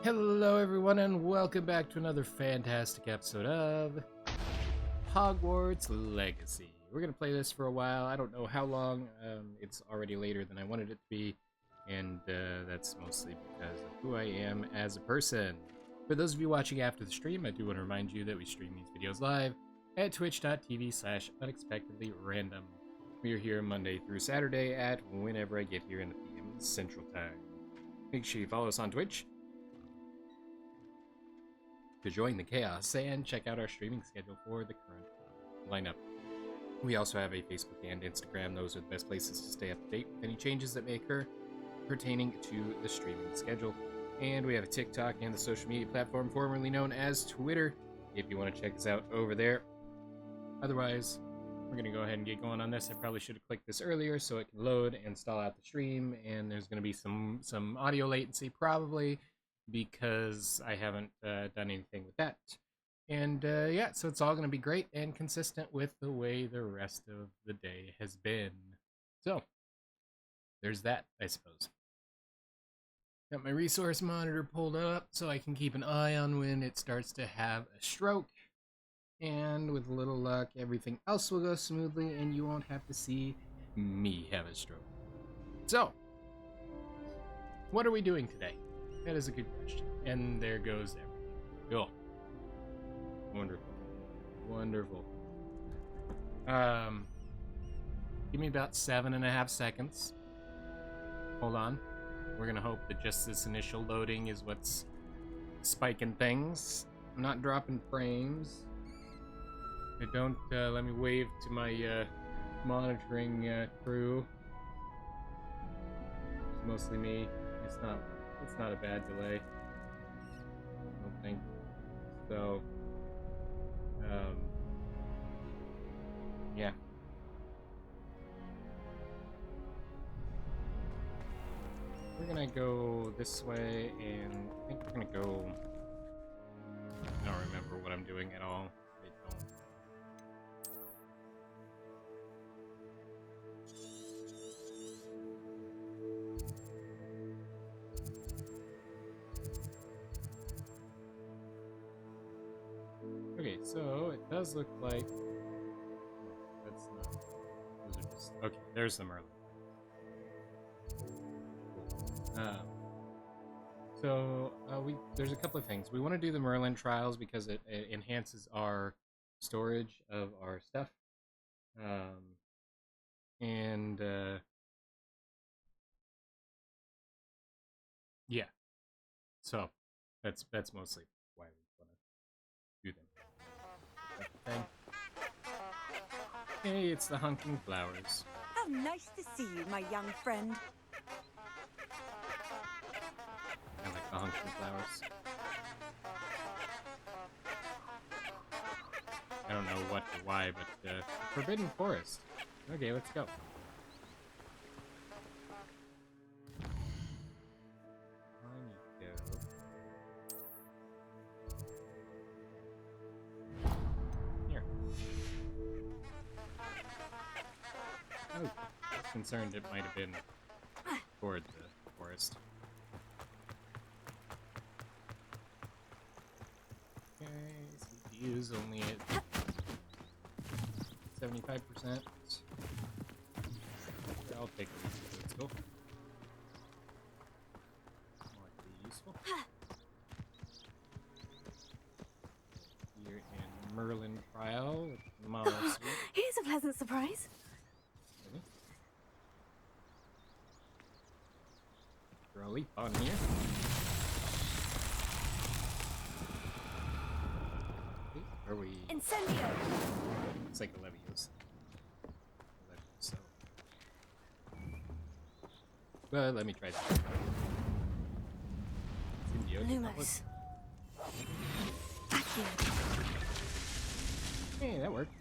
Hello everyone and welcome back to another fantastic episode of Hogwarts Legacy. We're going to play this for a while. I don't know how long. It's already later than I wanted it to be, and that's mostly because of who I am as a person. For those of you watching after the stream, I do want to remind you that we stream these videos live at twitch.tv/unexpectedlyrandom. We are here Monday through Saturday at whenever I get here in the PM Central Time. Make sure you follow us on Twitch to join the chaos and check out our streaming schedule for the current lineup. We also have a Facebook and Instagram. Those are the best places to stay up to date with any changes that may occur pertaining to the streaming schedule. And we have a TikTok and the social media platform formerly known as Twitter, if you want to check us out over there. Otherwise, we're going to go ahead and get going on this. I probably should have clicked this earlier so it can load and stall out the stream, and there's going to be some audio latency probably, because I haven't done anything with that. And yeah, so it's all going to be great and consistent with the way the rest of the day has been. So, there's that, I suppose. Got my resource monitor pulled up so I can keep an eye on when it starts to have a stroke. And with a little luck, everything else will go smoothly and you won't have to see me have a stroke. So, what are we doing today? That is a good question. And there goes everything. Cool. Wonderful. Wonderful. Give me about 7.5 seconds. Hold on. We're gonna hope that just this initial loading is what's spiking things. I'm not dropping frames. I don't, let me wave to my, monitoring, crew. It's mostly me. It's not a bad delay, I don't think. So, yeah. We're gonna go this way, and I think we're gonna go... I don't remember what I'm doing at all. I don't. 'Kay, so it does look like... That's not... Those are just... Okay, there's the Merlin. There's a couple of things. We want to do the Merlin trials because it enhances our storage of our stuff. Yeah. So, that's mostly why we want to do them. Okay. Hey, it's the Hunking Flowers. How nice to see you, my young friend. I like the Hunking Flowers. I don't know what or why, but Forbidden Forest. Okay, let's go. On you go. Here. Oh, I was concerned it might have been toward the forest. CPU's only at 75%. I'll take it easy. Let's go. Might be useful. Here in Merlin trial with Mama Sweet. Here's a pleasant surprise. Ready? Throw a leap on here. Are we? Incendio! It's like a Leviosa. So. But let me try that. Lumos. Vacuum. Hey, that worked.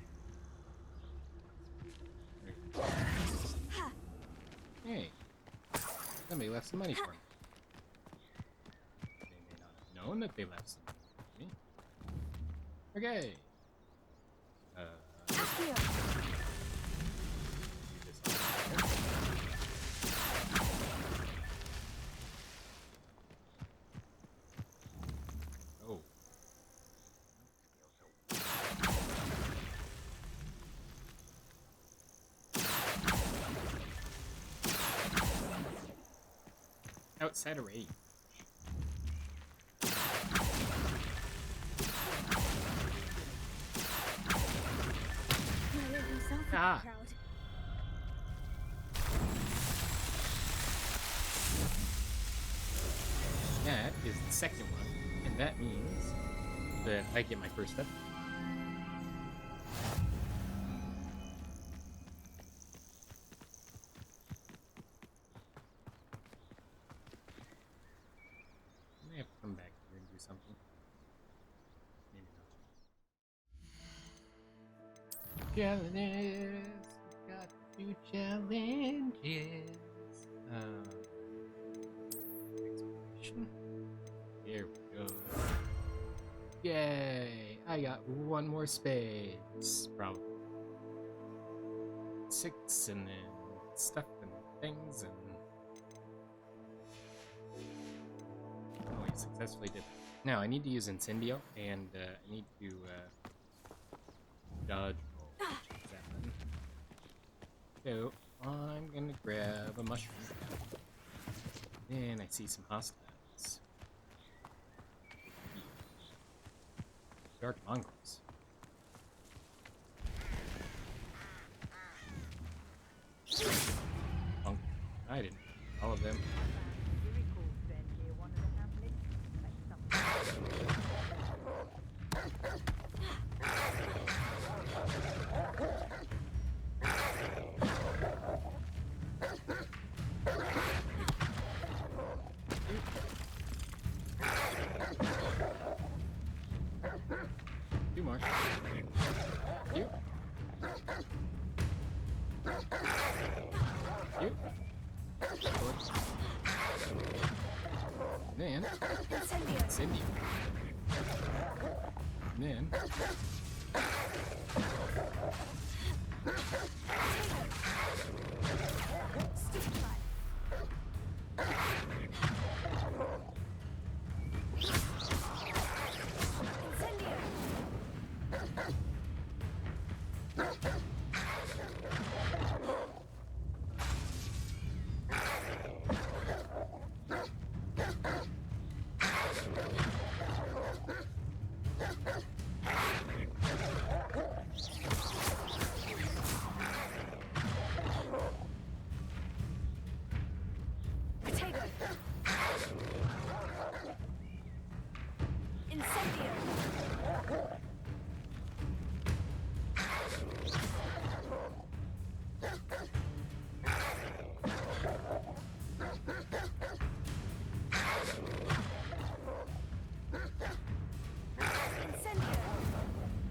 Hey. Somebody left some money for me. They may not have known that they left some money for me. Okay. Set a rate. Merlin himself would be Ah. proud. That is the second one, and that means that I get my first step. I may have to come back here and do something. Maybe not. Challenges. We've got to do challenges. Exploration. Here we go. Yay! I got one more space. Probably 6, and then stuff and things, and oh, we successfully did. Now I need to use Incendio, and I need to dodge roll. Which is that one. So I'm gonna grab a mushroom. Then I see some hostiles. Dark mongrels. Punk. I didn't. All of them. Two more. You. You. Then. Incendio. Then.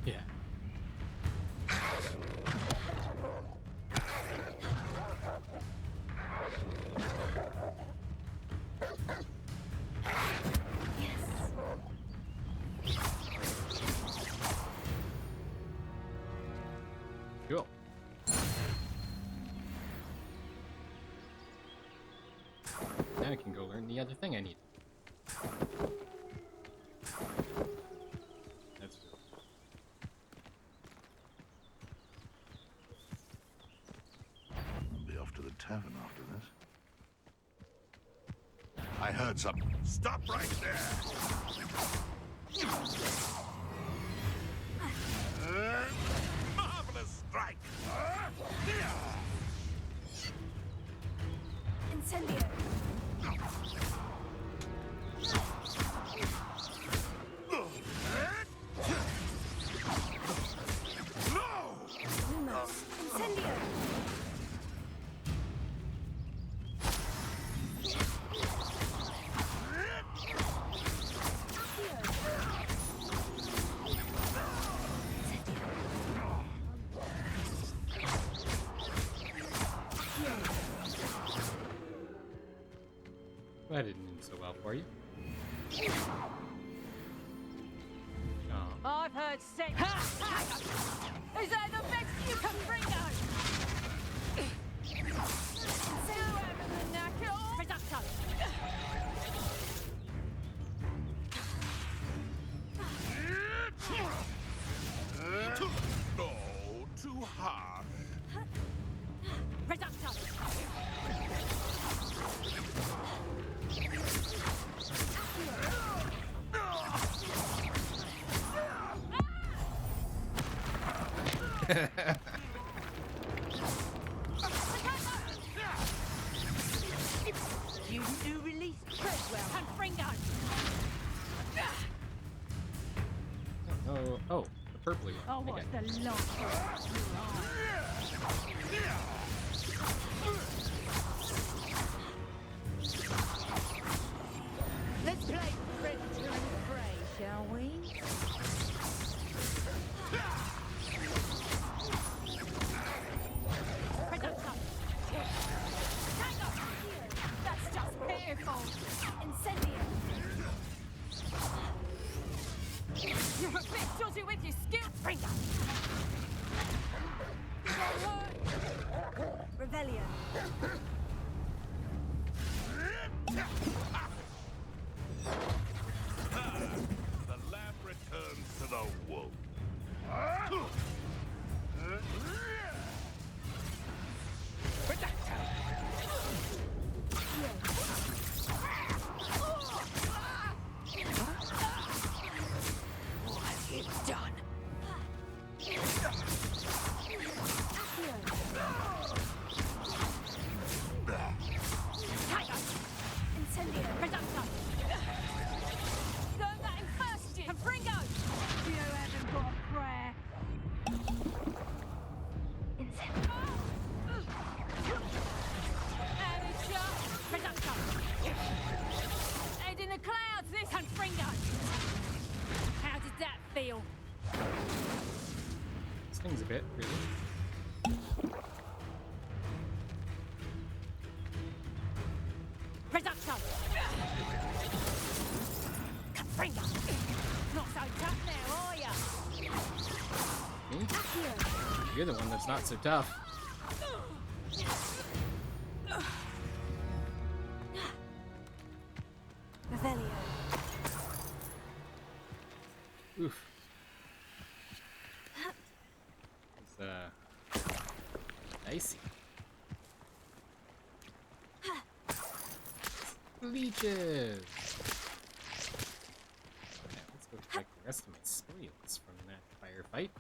Yeah. Cool. Now I can go learn the other thing I need. That's cool. I'll be off to the tavern after this. I heard something. Stop right there! Marvelous strike! Incendio. Lumos. Incendio. That didn't end so well for you. Oh. I've heard say. Is that the best you can bring us? No, too hard. You do release Treadwell and Fringo. Oh, the purpley one. Oh, what's the loss? Let's play Predator and Prey, shall we? Predator! Tango! That's just pitiful! Incendio. You're a bit dodgy with your skill, Fringo! Revelio. The lamb returns to the wolf. What have you done? Tango! Incendio. Predator! Learn that in first year! And Fringo! You haven't got a prayer! And it's shot! Predator! Head in the clouds, this and Fringo! How did that feel? Stings a bit, really. Predator! Fringo! Not so tough now, are ya? Me? You're the one that's not so tough. Revelio. Oof. It's, dicey. Leeches! Now, let's go collect the rest of my spoils from that firefight.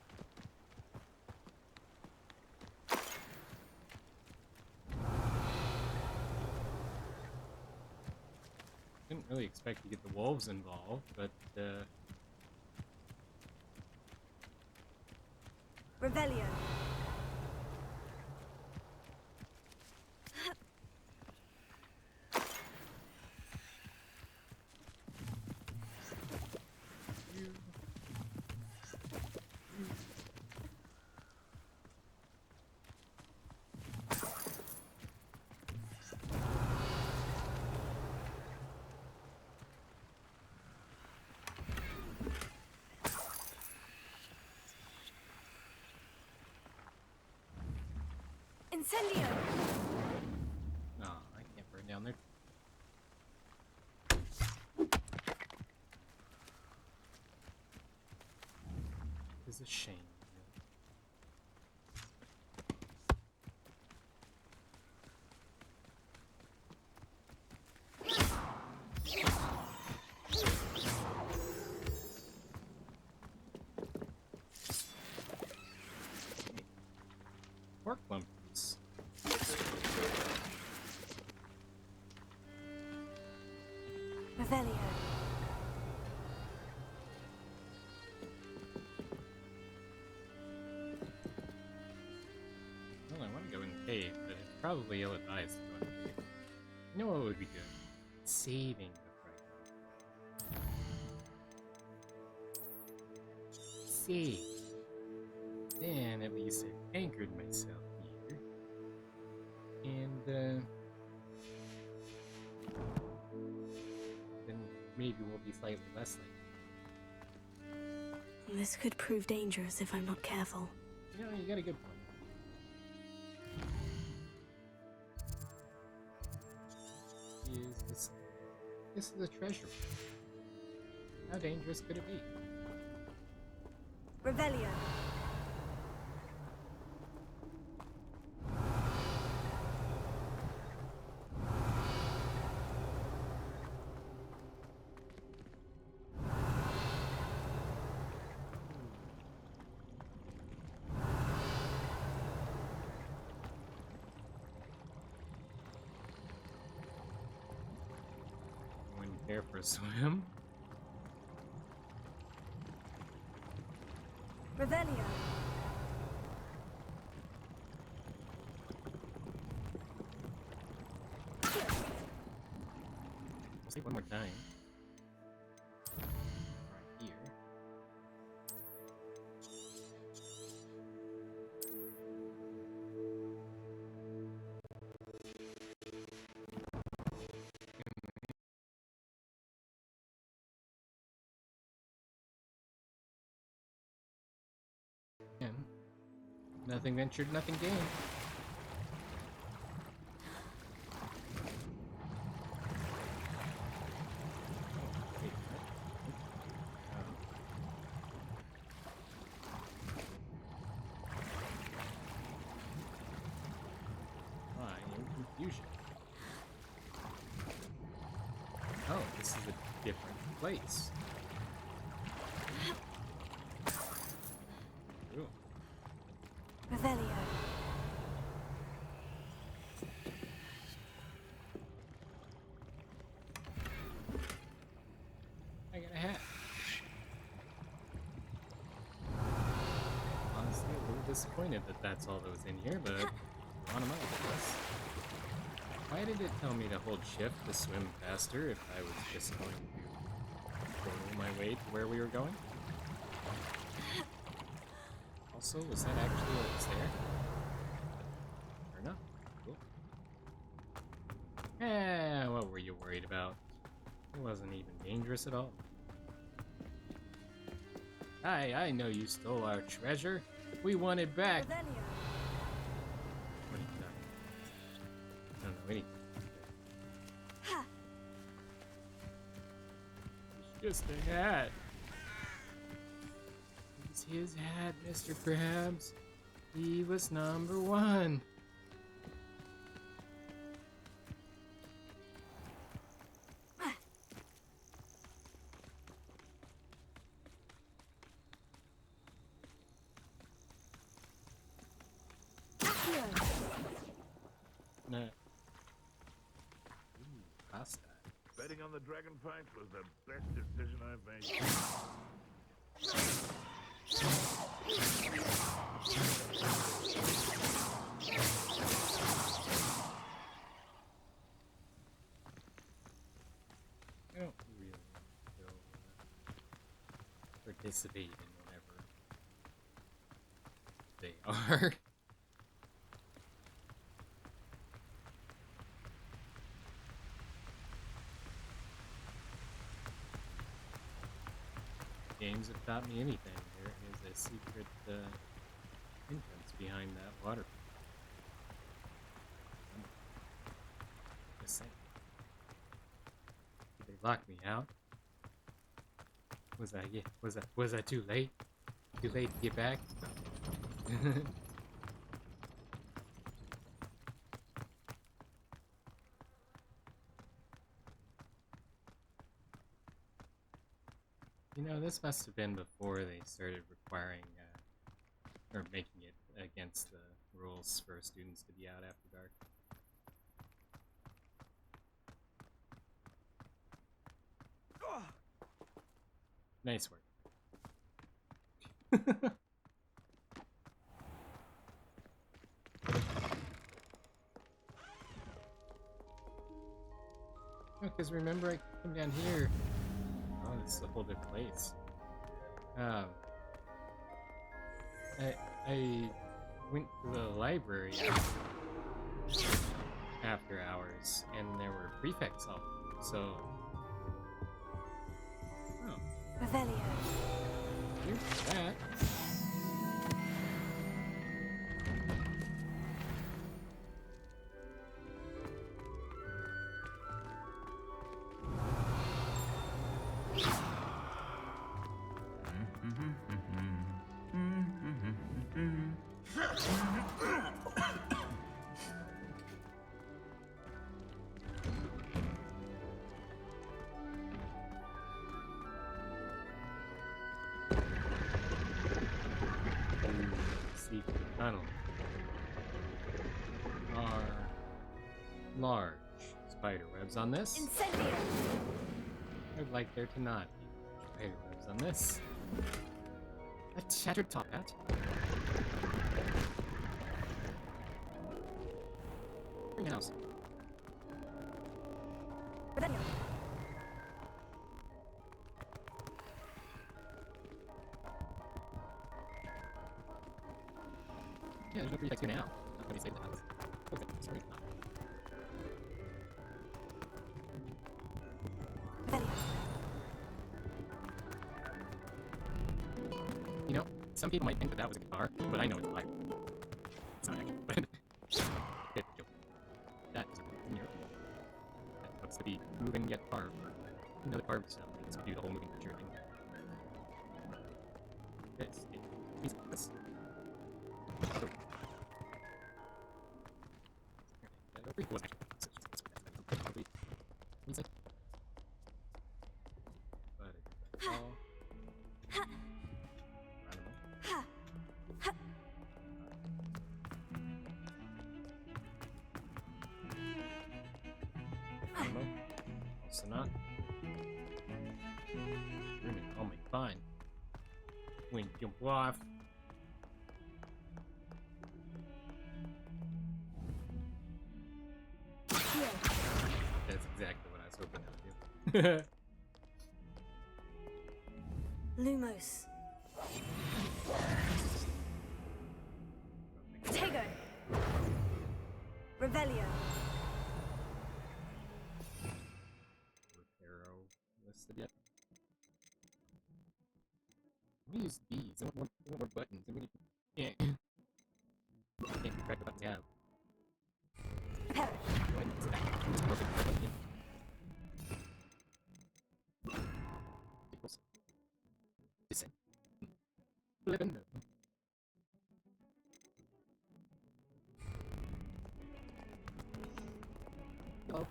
Didn't really expect to get the wolves involved, but, Revelio. Incendio. no, I can't burn down there. It's a shame. Pork lumpers. Revelio. Well, I want to go in the cave, but it's probably ill-advised to go in the cave. You know what would be good? Saving the fragment. Save. Then at least I anchored myself here. And, then maybe we'll be slightly less likely. This could prove dangerous if I'm not careful. You know, you got a good point. This is a treasure. How dangerous could it be? Revelio. Care for a swim? Revelio. Say one more time. Right here. And nothing ventured, nothing gained. Confusion. Oh, this is a different place. Ooh. Revelio. I got a hat. Honestly, a little disappointed that that's all that was in here, but on them out, I guess. Why did it tell me to hold shift to swim faster if I was just going to portal my way to where we were going? Also, was that actually what was there? Or no? Cool. What were you worried about? It wasn't even dangerous at all. Hi, I know you stole our treasure. We want it back. Revelio. What are you talking about? I don't know anything. Ha. It's just a hat. It's his hat, Mr. Krabs. He was number one. No. Ooh, pasta. Betting on the dragon fight was the best decision I've made. I don't really go participate in whatever they are. Games have taught me anything. There is a secret entrance behind that water. Just saying. Did they lock me out? Was I too late? Too late to get back? You know, this must have been before they started requiring, or making it against the rules for students to be out after dark. Nice work. Because remember I came down here. Oh, this is a whole different place. I went to the library after hours, and there were prefects all. So, oh, Revelio. here's that. Secret tunnel are large spider webs on this. Incendio. like there to not be fireworks on this. A tattered top hat. Greenhouse. Revelio. Yeah, there's no free text here now. Not gonna save the house. Okay, sorry. Revelio. You know, some people might think that that was a guitar, but I know it's a pipe. It's not actually, but okay, joke. That is a mirror. That looks to be moving yet carved. Another carved stuff. This could do the whole moving picture thing. This. Oh. It was actually. But it's all. Also not. Ruining all my fun. When you jump off. That's exactly what I was hoping that would do. Lumos. Tego. Revelio. Reparo listed yet. Let me use these. I want more buttons. I mean, can't keep track of what they have. Reparo. Go ahead and use that. Use perfect button. Equals. Descend. Flippin'. Hello.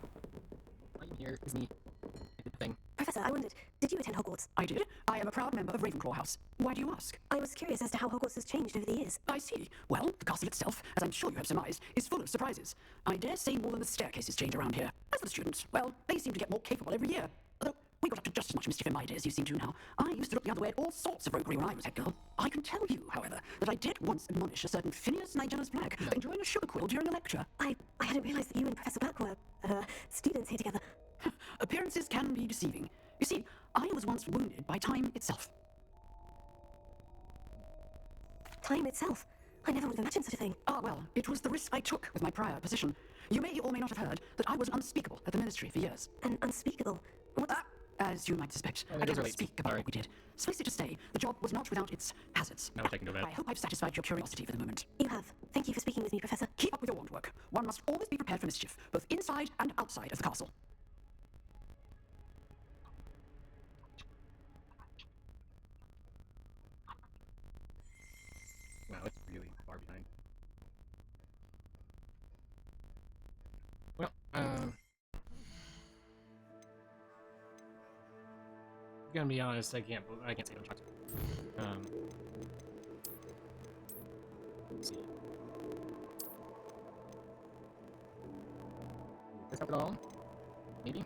I'm here. Is me. I did the thing. Professor, I wondered, did you attend Hogwarts? I did. I am a proud member of Ravenclaw House. Why do you ask? I was curious as to how Hogwarts has changed over the years. I see. Well, the castle itself, as I'm sure you have surmised, is full of surprises. I dare say more than the staircases change around here. As for the students, well, they seem to get more capable every year. Although, we got up to just as much mischief in my day as you seem to now. I used to look the other way at all sorts of roguery when I was head girl. I can tell you, however, that I did once admonish a certain Phineas Nigella's Black for enjoying a sugar quill during a lecture. I hadn't realized that you and Professor Black were, students here together. Appearances can be deceiving. You see, I was once wounded by time itself. Time itself? I never would have imagined such a thing. Ah, well, it was the risk I took with my prior position. You may or may not have heard that I was unspeakable at the ministry for years. And unspeakable. What? As you might suspect, I don't speak about what we did. Suffice it to say, the job was not without its hazards. Now I can do that. I hope I've satisfied your curiosity for the moment. You have. Thank you for speaking with me, Professor. Keep up with your wand work. One must always be prepared for mischief, both inside and outside of the castle. Wow, it's really far behind. Well, gonna be honest, I can't say I'm shocked. Let's see. Does this help at all? Maybe?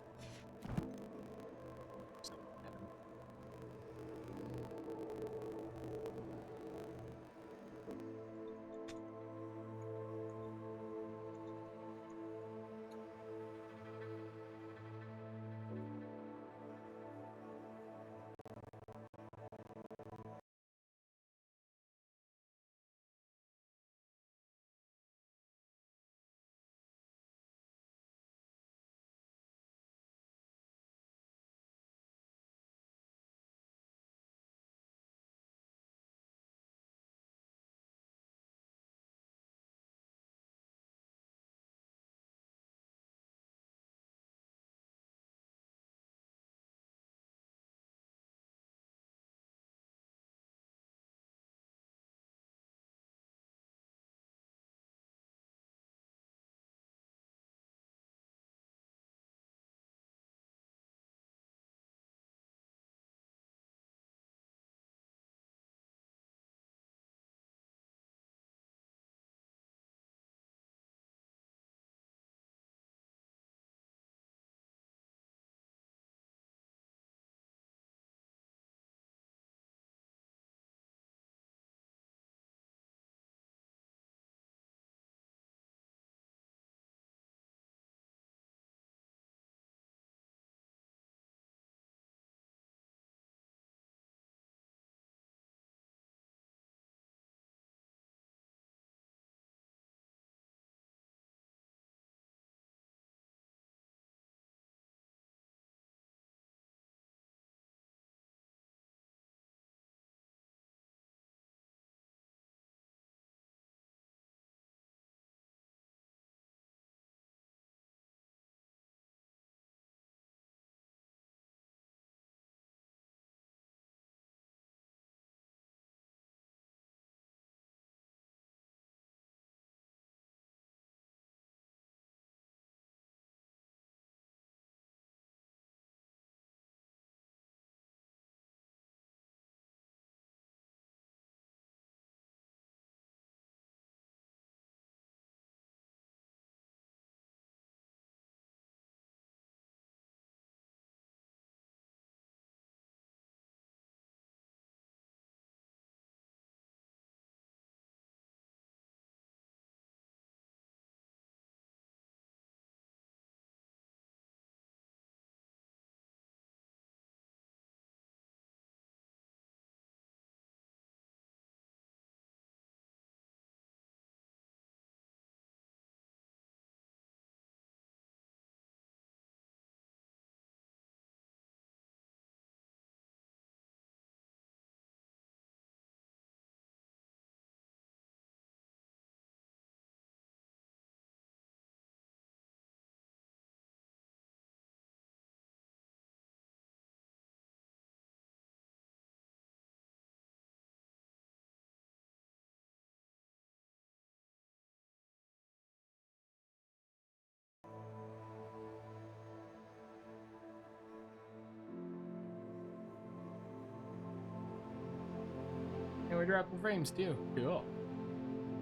I dropped the frames too. Cool.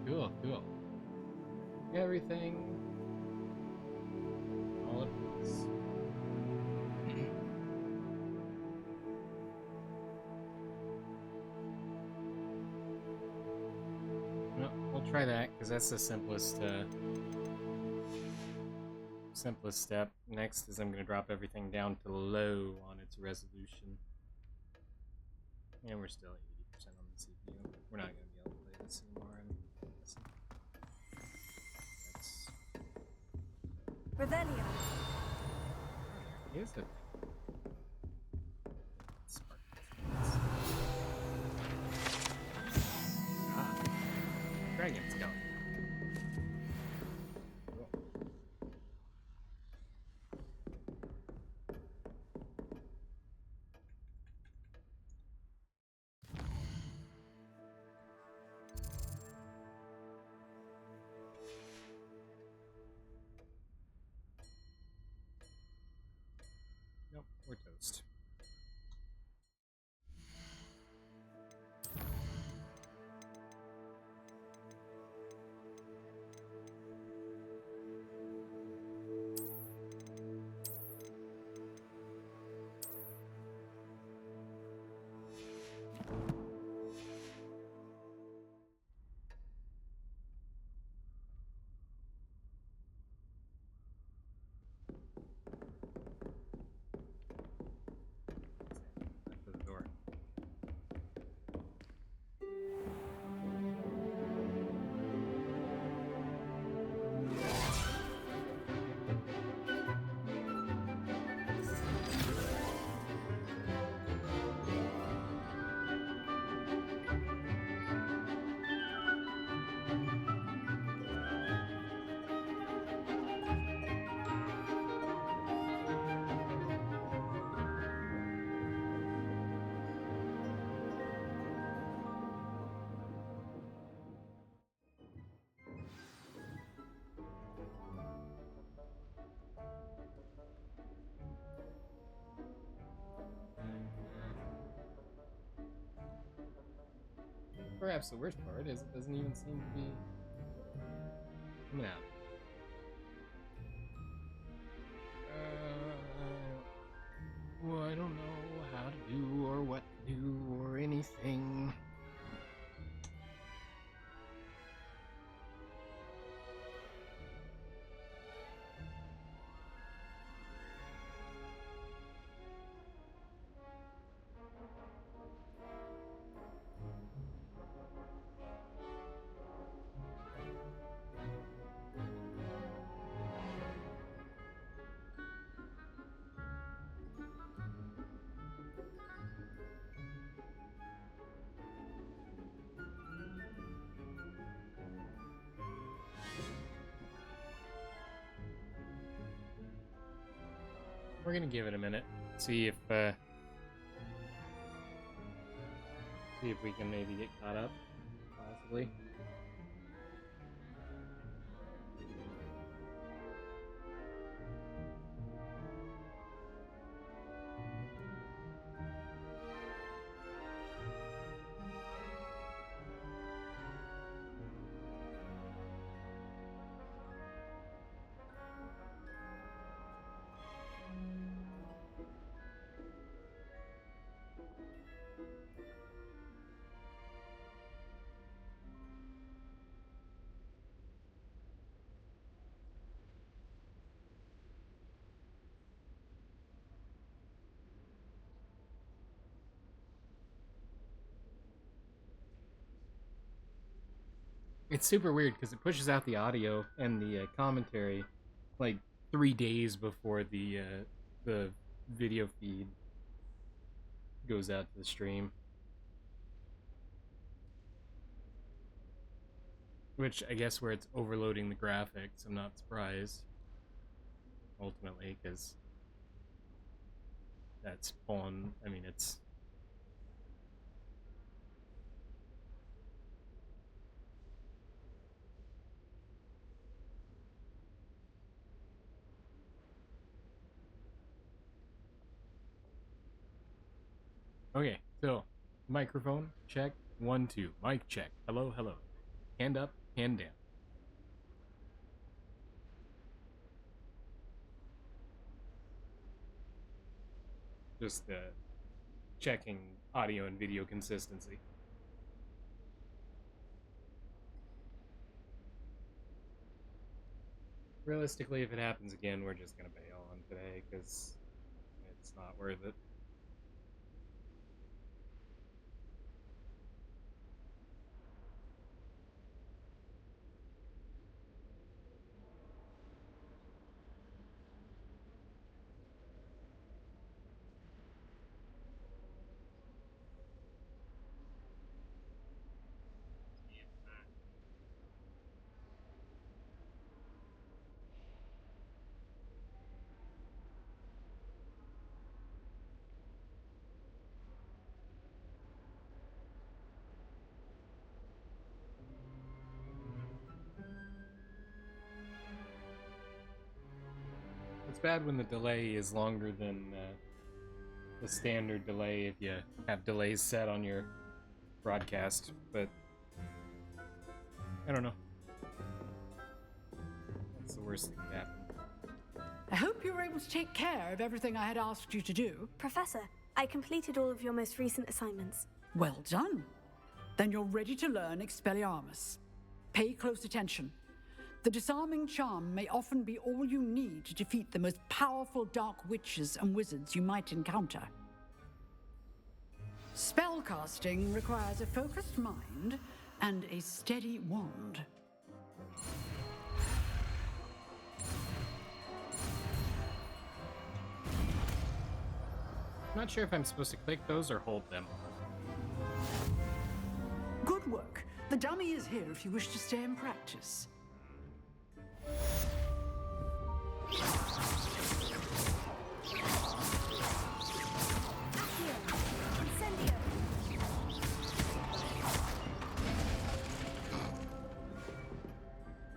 Cool, cool. Everything all at once. No, we'll try that because that's the simplest step. Next is I'm going to drop everything down to low on its resolution. And we're still at 80% on the CPU. We're not going to be able to play this anymore. Revelio. Here's the thing. Dragon's going. Cool. Nope, we're toast. Back to the door. Perhaps the worst part is it doesn't even seem to be coming out. Well, I don't know how to do or what to do or anything. We're gonna give it a minute, see if we can maybe get caught up, possibly. It's super weird because it pushes out the audio and the commentary like 3 days before the video feed goes out to the stream. Which I guess where it's overloading the graphics, I'm not surprised. Ultimately, because that's pulling. I mean, it's. Okay, so microphone check, 1, 2. Mic check. Hello, hello. Hand up, hand down. Just checking audio and video consistency. Realistically, if it happens again, we're just gonna bail on today, because it's not worth it. It's bad when the delay is longer than the standard delay if you have delays set on your broadcast, but I don't know. That's the worst thing that happened. I hope you were able to take care of everything I had asked you to do. Professor, I completed all of your most recent assignments. Well done. Then you're ready to learn Expelliarmus. Pay close attention. The disarming charm may often be all you need to defeat the most powerful dark witches and wizards you might encounter. Spellcasting requires a focused mind and a steady wand. I'm not sure if I'm supposed to click those or hold them. Good work. The dummy is here if you wish to stay and practice.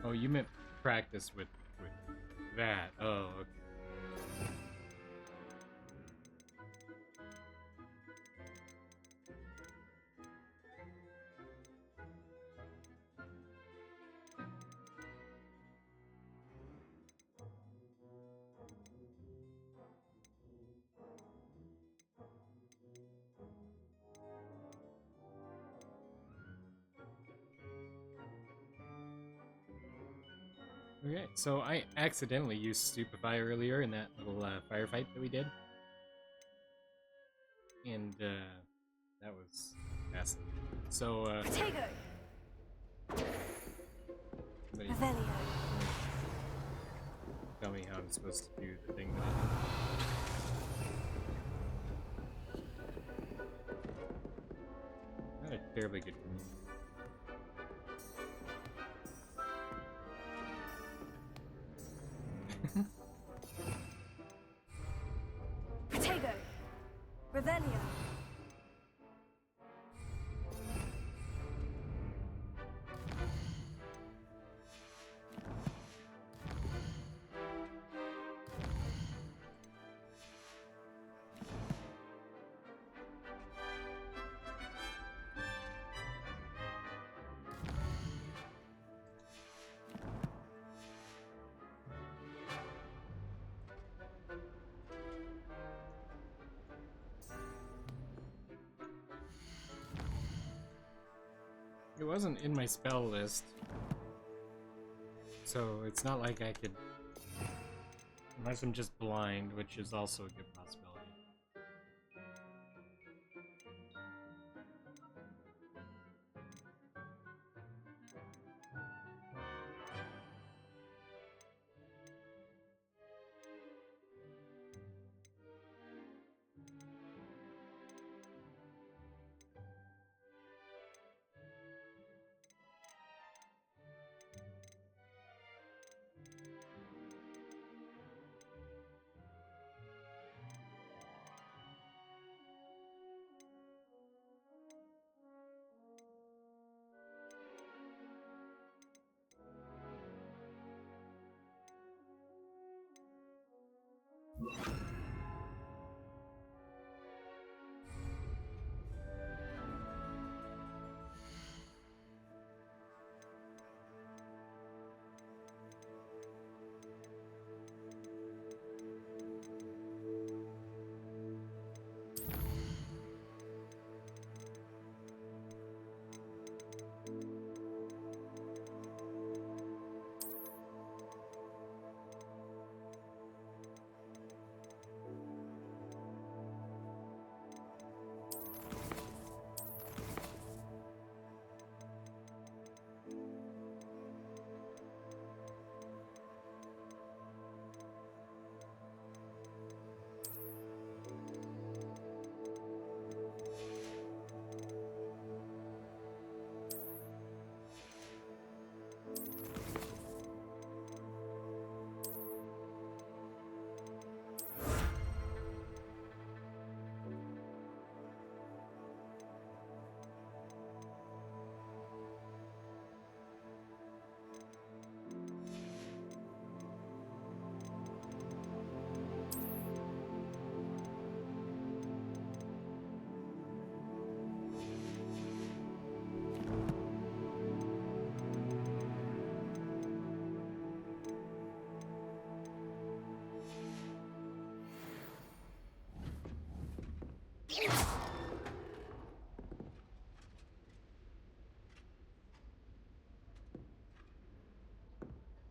Oh, you meant practice with that. Oh, okay. Okay, so I accidentally used Stupefy earlier in that little firefight that we did. And that was massive. So, Potato! somebody Revelio. tell me how I'm supposed to do the thing that I did. Not a terribly good Potato! Revelio. It wasn't in my spell list, so it's not like I could, unless I'm just blind, which is also a good possibility.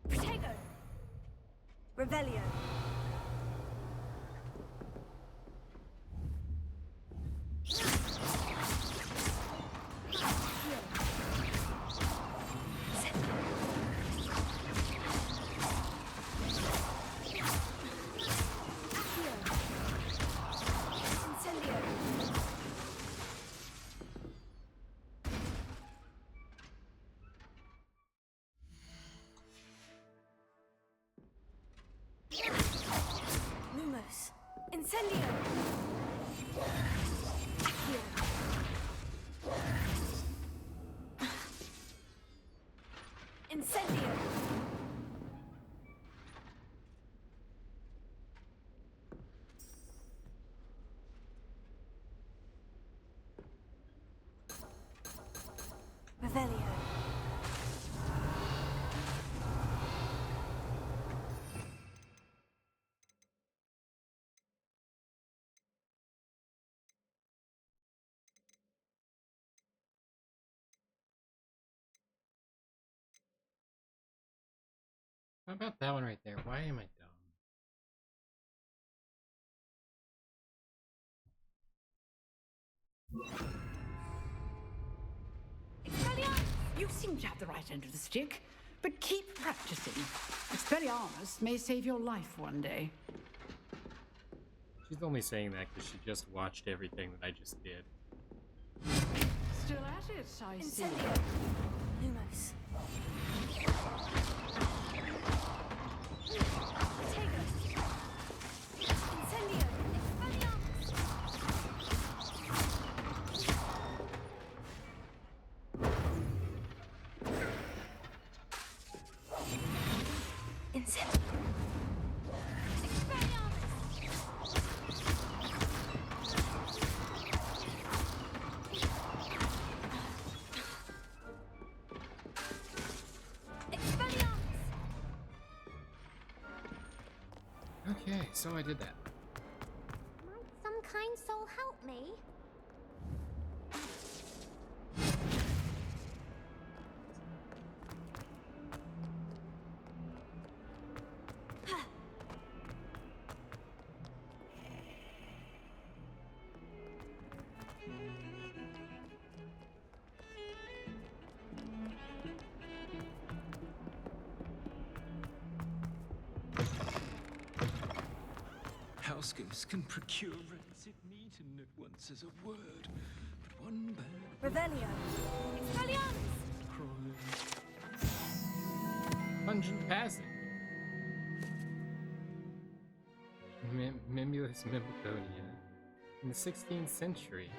Protego. Revelio. Lumos. Incendio. Incendio. Revelio. How about that one right there? Why am I dumb? You seem to have the right end of the stick, but keep practicing. Expelliarmus may save your life one day. She's only saying that because she just watched everything that I just did. Still at it, I see. Incendio. Lumos. Protego. Incendio. Expelliarmus. Incendio. Okay, so I did that. Might some kind soul help me? Housegoose can procure rancid meat and at once as a word, but one bad Revelio. Expelliarmus. crawling. Pungent passing. Mimulus Mimiconia. In the 16th century,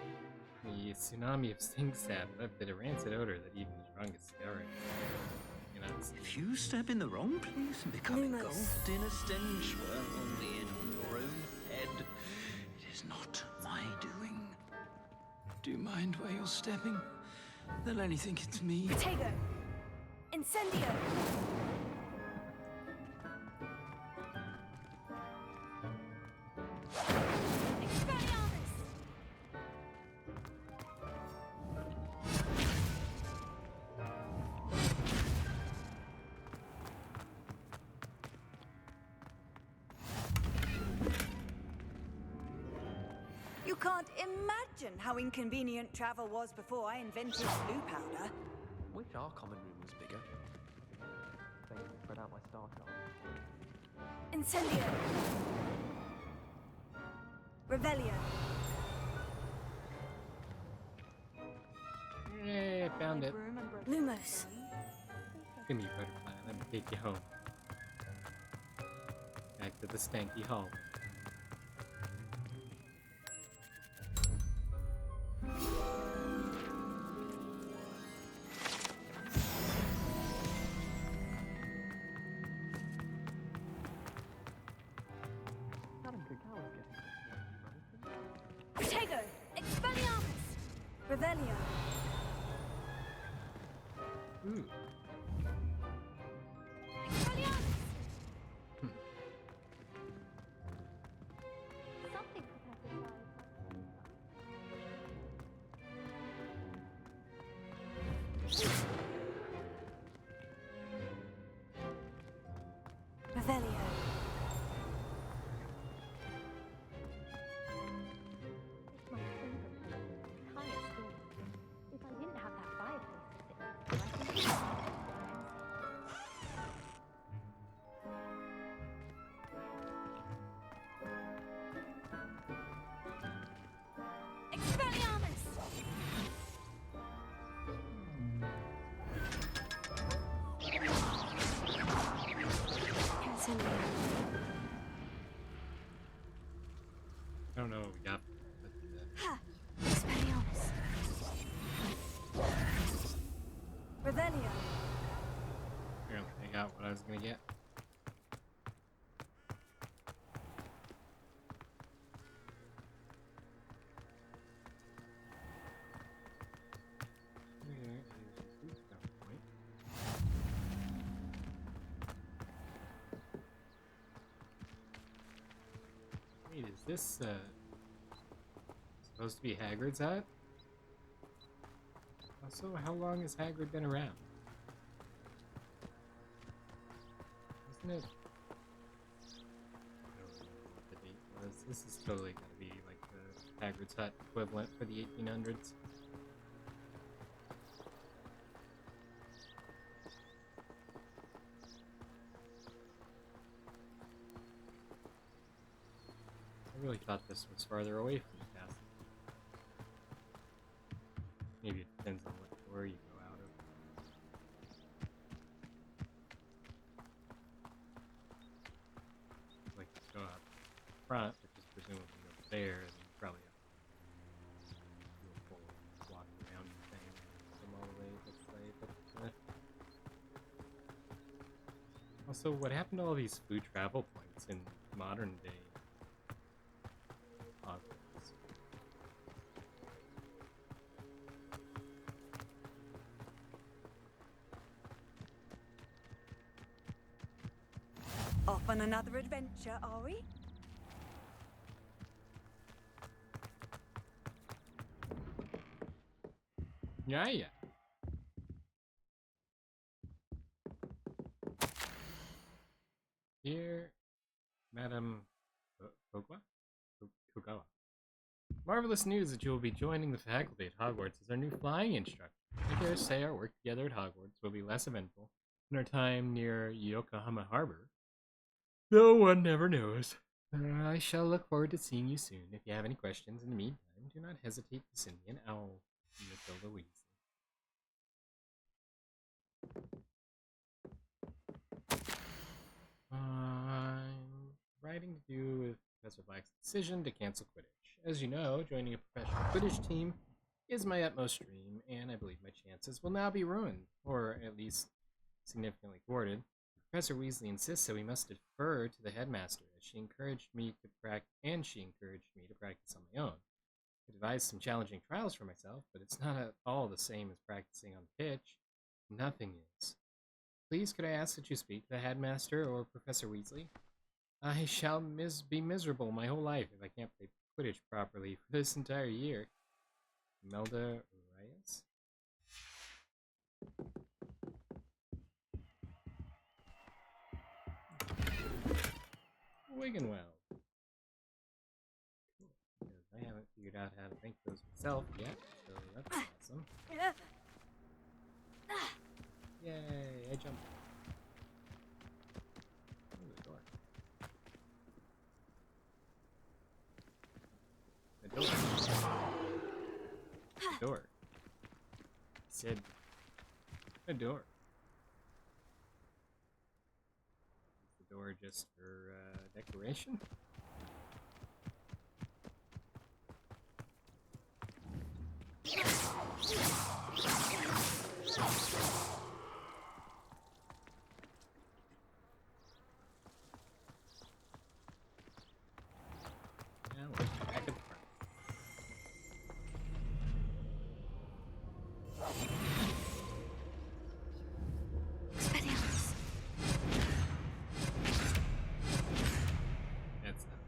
the tsunami of stink sap left a rancid odor that even the strongest scouring cannot see. If you step in the wrong place and become Lumos. engulfed in a stench, well, only in your own head. It is not my doing. Do you mind where you're stepping? They'll only think it's me. Protego. Incendio. Expelliarmus. You can't imagine how inconvenient travel was before I invented blue powder. Wish our common room was bigger. They can spread out my star chart. Incendio. Revelio. Yay, I found it. Lumos. Come here, butterfly. Let me take you home. Back to the stanky hall. Protego. Expelliarmus. Revelio. Ooh. Expelliarmus. Something could have been done. Revelio. It's my favorite. Highest score. If I didn't have that fireplace to sit next to, I think Expelliarmus! I don't know what we got, but Ha! Expelliarmus. Revelio. apparently I got what I was gonna get. Wait, is this supposed to be Hagrid's hut? Also, how long has Hagrid been around? Isn't it? I don't remember what the date was. This is totally gotta be like the Hagrid's hut equivalent for the 1800s. I really thought this was farther away from the castle. Maybe it depends on what door you go out of. Like, you go out front, which is presumably over there, and you probably have to do a full walk around thing from all the way this way. But, also, what happened to all these food travel points in modern day Hogwarts? Off on another adventure, are we? Yeah, yeah. Dear Madam Kogawa. Marvelous news that you will be joining the faculty at Hogwarts as our new flying instructor. I dare say our work together at Hogwarts will be less eventful than our time near Yokohama Harbor. No one never knows. I shall look forward to seeing you soon. If you have any questions in the meantime, do not hesitate to send me an owl. Matilda Weasley. Writing to do with Professor Black's decision to cancel Quidditch. As you know, joining a professional Quidditch team is my utmost dream, and I believe my chances will now be ruined, or at least significantly thwarted. Professor Weasley insists that we must defer to the headmaster, as she encouraged me to practice on my own. I devised some challenging trials for myself, but it's not at all the same as practicing on the pitch. Nothing is. Please, could I ask that you speak to the headmaster or Professor Weasley? I shall be miserable my whole life if I can't play Quidditch properly for this entire year. Imelda Reyes? Wiggenweld. Cool. Because I haven't figured out how to think those myself yet, so that's awesome. Yay, I jumped. Ooh, the door. The door. The door. I said a door. Is the door just for decoration? Now we're back at the front. Expelliarmus. That's not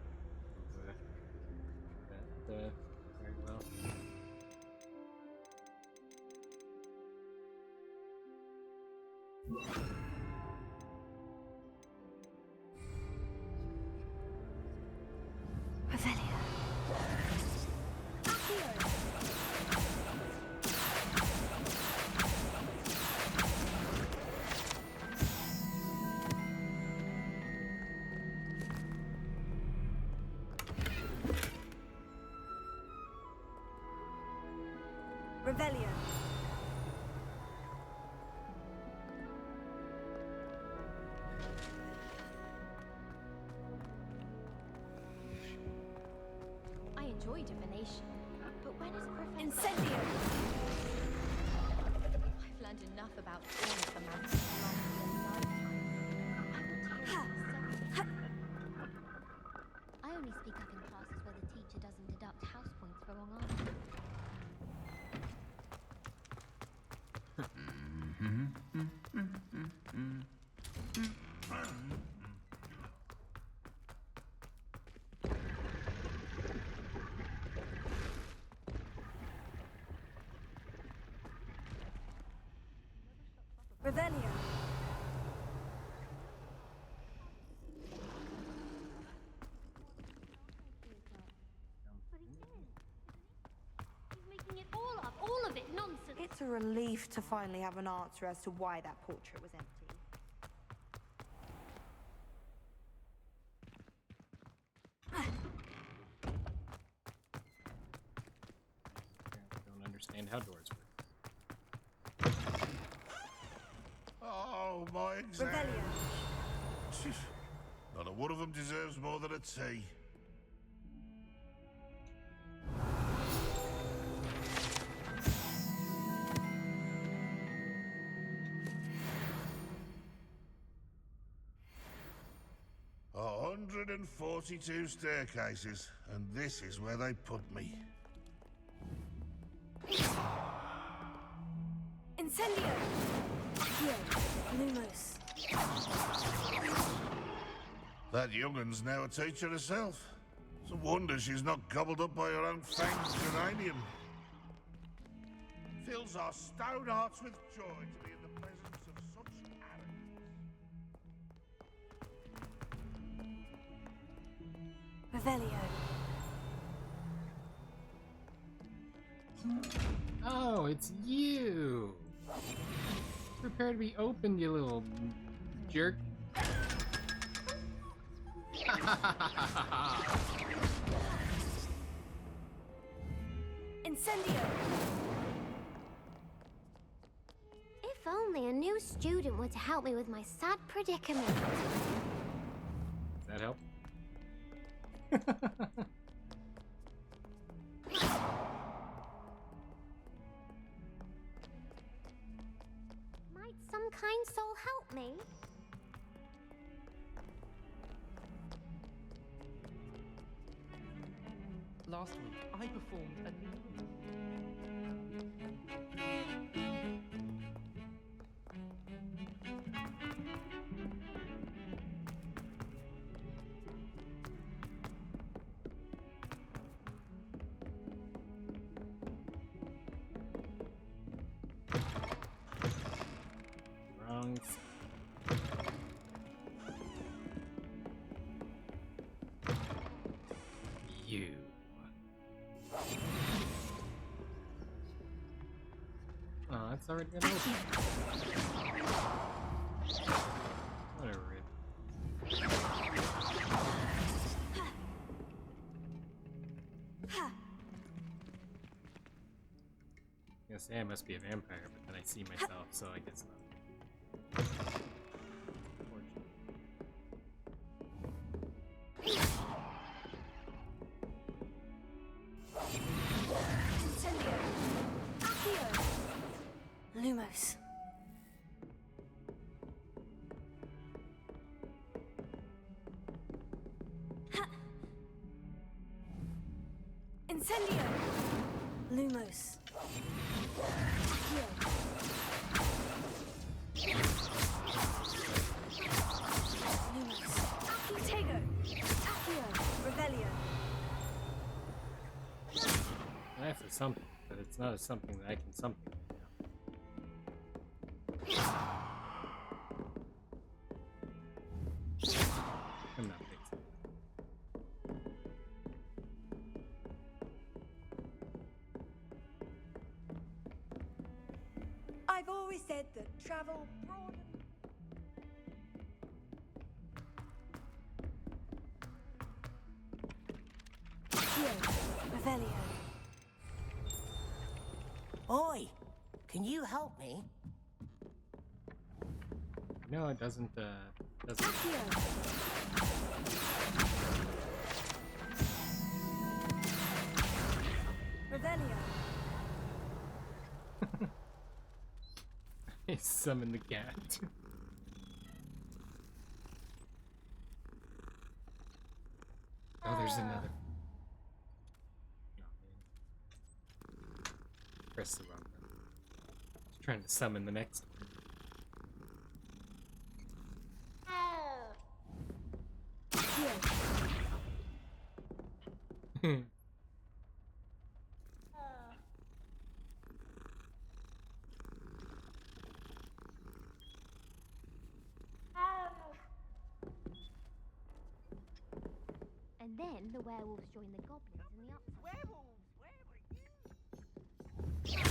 that very well. Revelio. Revelio. I enjoy divination, but when is Professor... Incendio. I've learned enough about all of the magic to last me a lifetime. I want to hear it myself. I only speak up in classes where the teacher doesn't deduct house points for wrong answers. Revelio. But he is, isn't he? He's making it all up, all of it nonsense. It's a relief to finally have an answer as to why that portrait was empty. I don't understand how doors work. Oh, my exam. Revelio. Not a one of them deserves more than a tea. A 142 staircases, and this is where they put me. Incendio. Accio. Lumos. That young'un's now a teacher herself. It's a wonder she's not gobbled up by her own fanged geranium. Fills our stone hearts with joy to be in the presence of such arrogance. Revelio. Oh, it's you! Prepare to be opened, you little jerk. Incendio. If only a new student were to help me with my sad predicament. Does that help? Might some kind soul help me? Last week, I performed a... Wrong. You. Oh, that's already been open. Whatever. I guess I must be a vampire, but then I see myself, so I guess not. Incendio. Accio. Lumos. Incendio. Lumos. Accio. Lumos. Accio. Accio. Revelio. That's a something, but it's not a something that I can something right now. I've always said that travel broadens. Revelio. Oi, can you help me? No, it doesn't. Doesn't. Revelio. I summon the cat. Oh, there's another. Oh, man. Press the wrong button. Just trying to summon the next one. And then the werewolves join the goblins in the upside. Werewolves, where were you?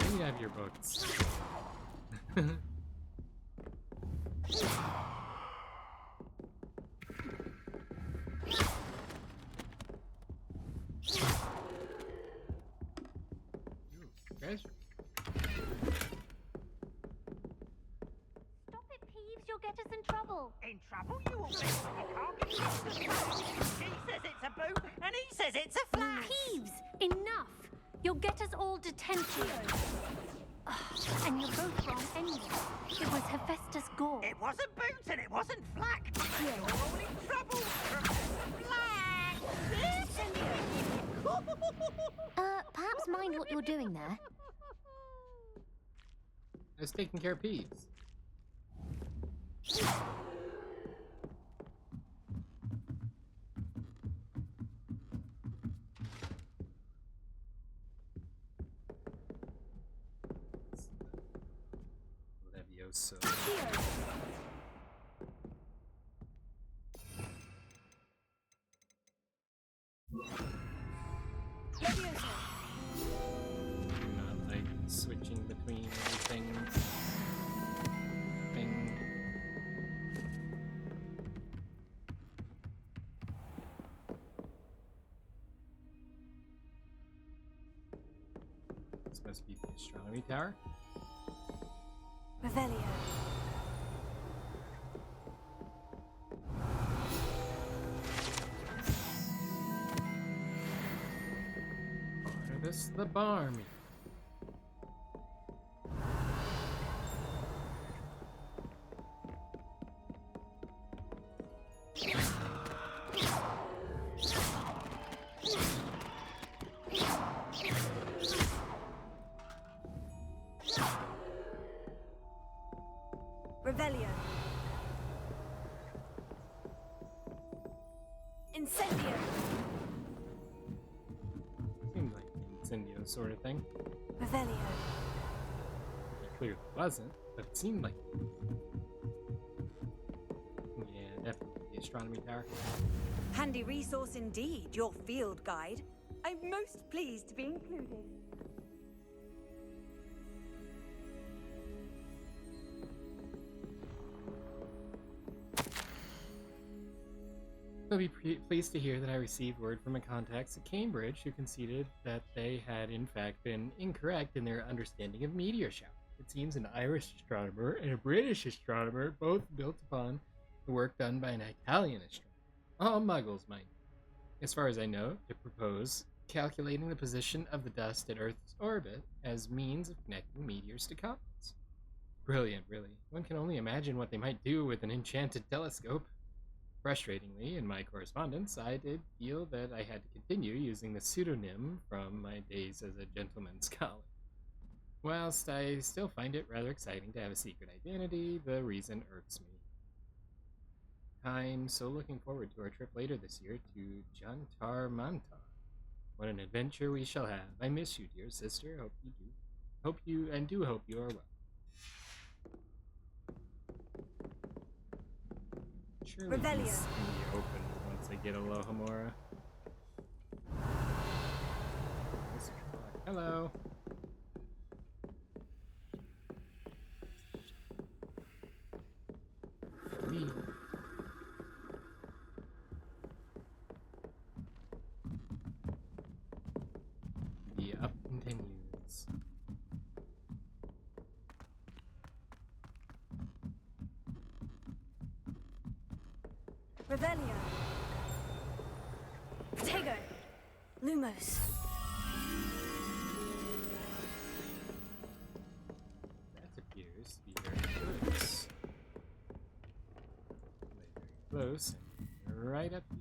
Let me have your books. Ooh, treasure. Stop it, Peeves! You'll get us in trouble. In trouble? You all think you can't get trusted. She says it's a boot, and he says it's a flash. Peeves! Enough! You'll get us all detention. And you're both wrong anyway. It was Hephaestus Gore. It wasn't boots, and it wasn't flack. You're all in trouble. Flack! Perhaps mind what you're doing there. I was taking care of Peeves. Levioso. Not like switching between everything. This must be the astronomy tower. Revelio. Barnabas the Barmy. Revelio. Incendio. Seemed like an incendio sort of thing. Revelio. It clearly wasn't, but it seemed like. Yeah, definitely the astronomy tower. Handy resource indeed, your field guide. I'm most pleased to be included. You'll be pleased to hear that I received word from my contacts at Cambridge who conceded that they had in fact been incorrect in their understanding of meteor shower. It seems an Irish astronomer and a British astronomer both built upon the work done by an Italian astronomer. All muggles, mind you. As far as I know, to propose calculating the position of the dust at Earth's orbit as means of connecting meteors to comets. Brilliant, really. One can only imagine what they might do with an enchanted telescope. Frustratingly, in my correspondence, I did feel that I had to continue using the pseudonym from my days as a gentleman scholar. Whilst I still find it rather exciting to have a secret identity, the reason irks me. I'm so looking forward to our trip later this year to Jantar Mantar. What an adventure we shall have. I miss you, dear sister. Hope you are well. Surely Revelio. these can be opened once I get Alohomora. Hello. Me. The up continues. Revelio. Protego. Lumos. That appears to be very close. Very close. And right up here.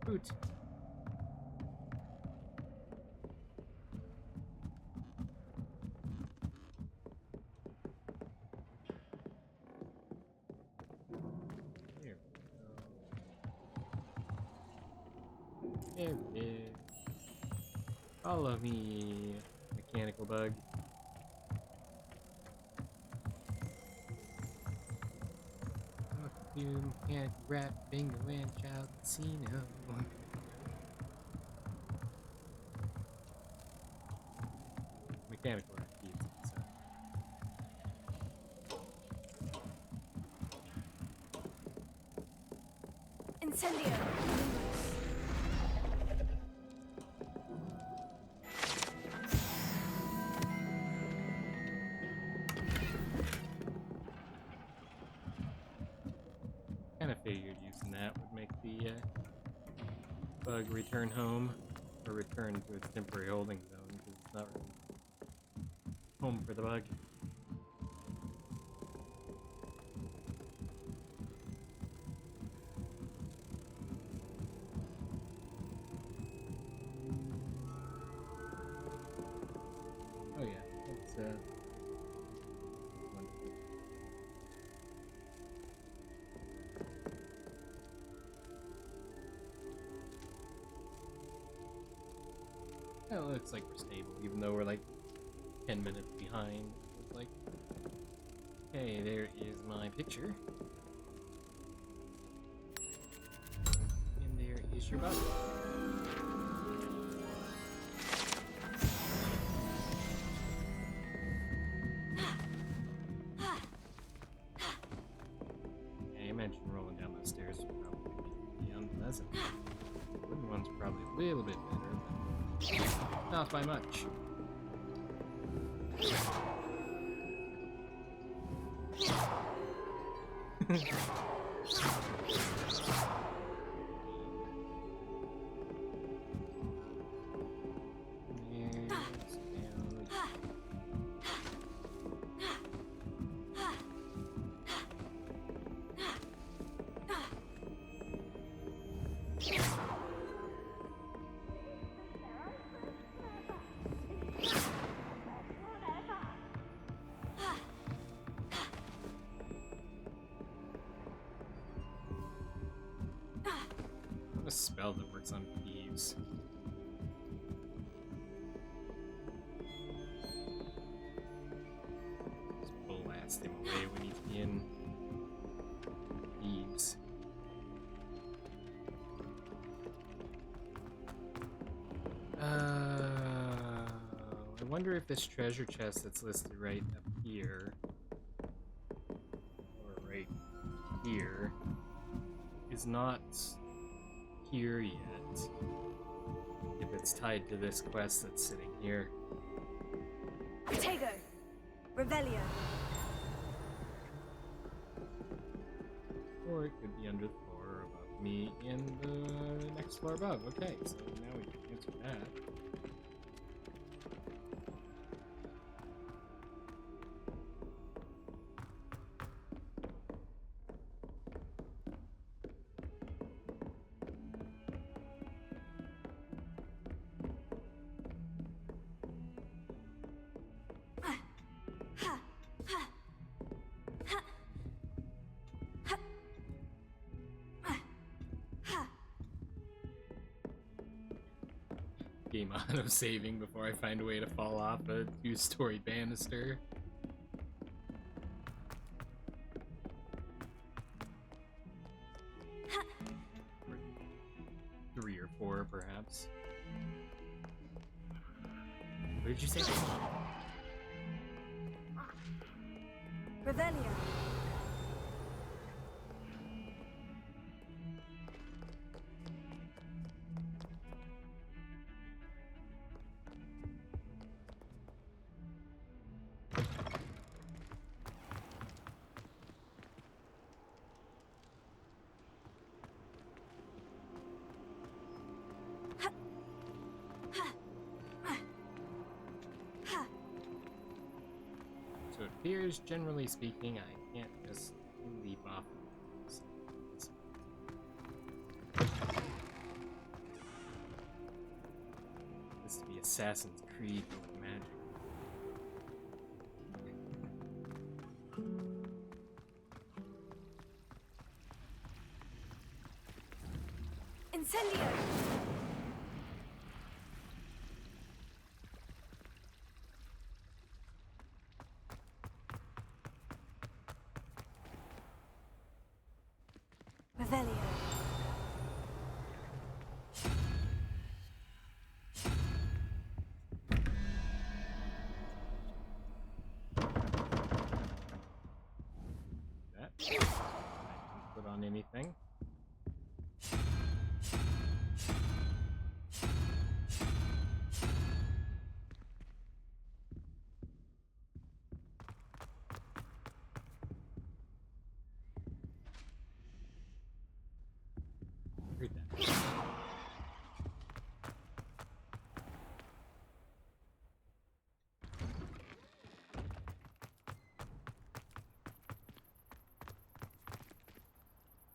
Boot. There we go. There it is. Follow me, mechanical bug. Costume, mechanical rat, bingo, and child casino. Mechanical rat keys. Incendio. Kind of figured using that would make the bug return home, or return to its temporary holding zone, because it's not really home for the bug. Oh yeah, that's wonderful. It looks like we're stable, even though we're like 10 minutes behind. It's like, okay, there is my picture. And there is your bug. Yeah, you mentioned rolling down those stairs would probably be unpleasant. The wooden one's probably a little bit better, but not by much. A spell that works on thieves. Just blast him away when he's in thieves. I wonder if this treasure chest that's listed right up here, or right here, is not here yet. If it's tied to this quest that's sitting here. Protego. Revelio. Or it could be under the floor above me in the next floor above. Okay, so now we can answer that. Game auto-saving before I find a way to fall off a 2-story banister. or 4, perhaps. What did you say? Revelio. So it appears, generally speaking, I can't just leap off. This is the Assassin's Creed with magic. Incendio. Revelio. That. I didn't put on anything. Read that.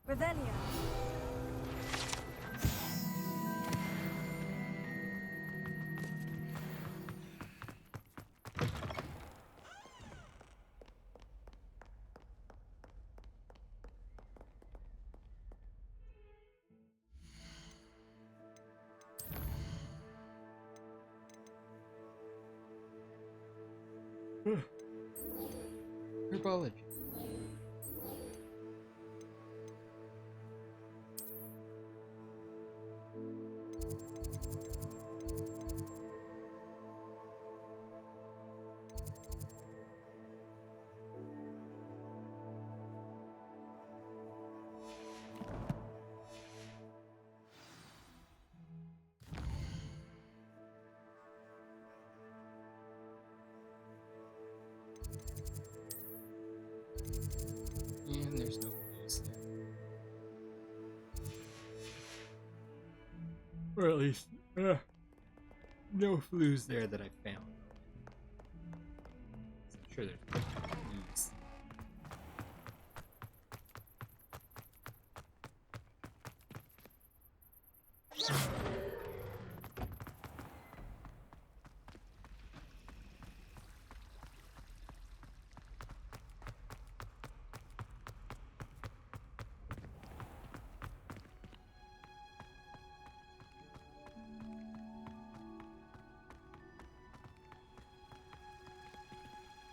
Revelio. Herbology. And there's no clues there. Or at least, no clues there that I found. I'm sure there's clues.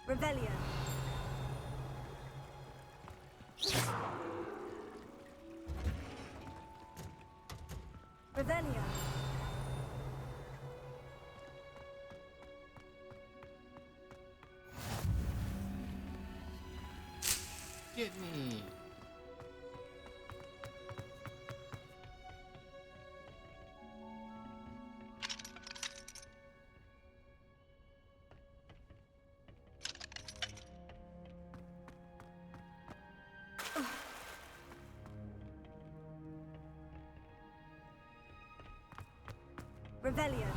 Revelio. Revelio. Get me! Revelio.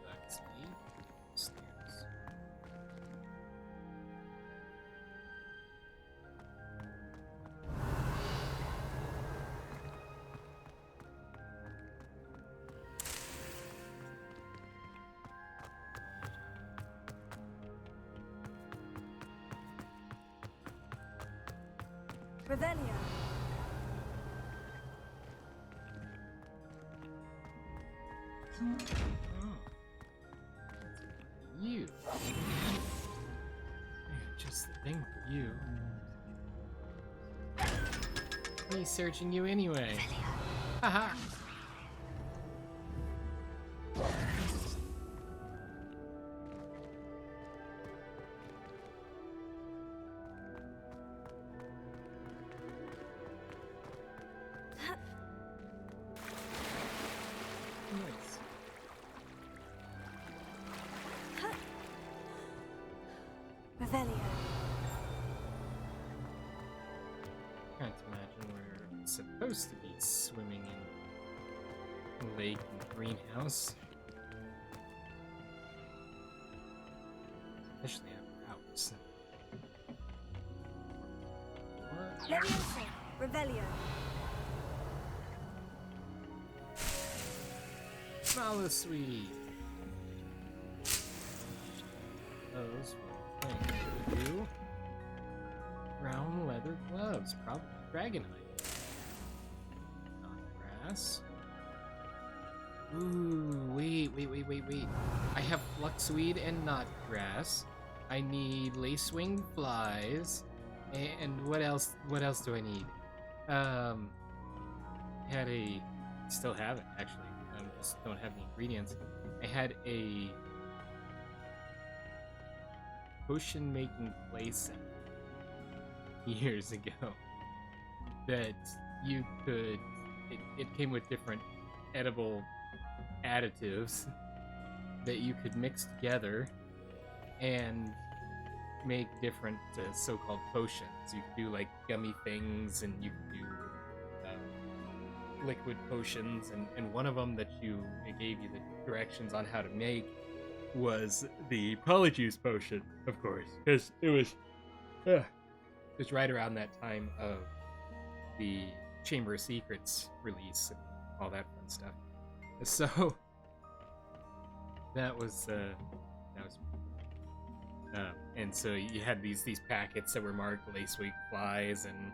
That's me. Stairs. Revelio. You. Just the thing for you. researching you anyway. Haha. Nice. Revelio. Can't imagine we're supposed to be swimming in lake and greenhouse. Especially after hours. Leviosa. Revelio. Sweet. Those were things to do. Brown leather gloves, probably dragonite. Not grass. Ooh, wait. I have fluxweed and not grass. I need lacewing flies. And what else do I need? Still have it actually. Just don't have the ingredients. I had a potion making playset years ago that you could. It came with different edible additives that you could mix together and make different so-called potions. You could do like gummy things, and you could do liquid potions, and one of them that it gave you the directions on how to make was the polyjuice potion, of course, because it was right around that time of the Chamber of Secrets release and all that fun stuff. So that was and so you had these packets that were marked lacewing flies and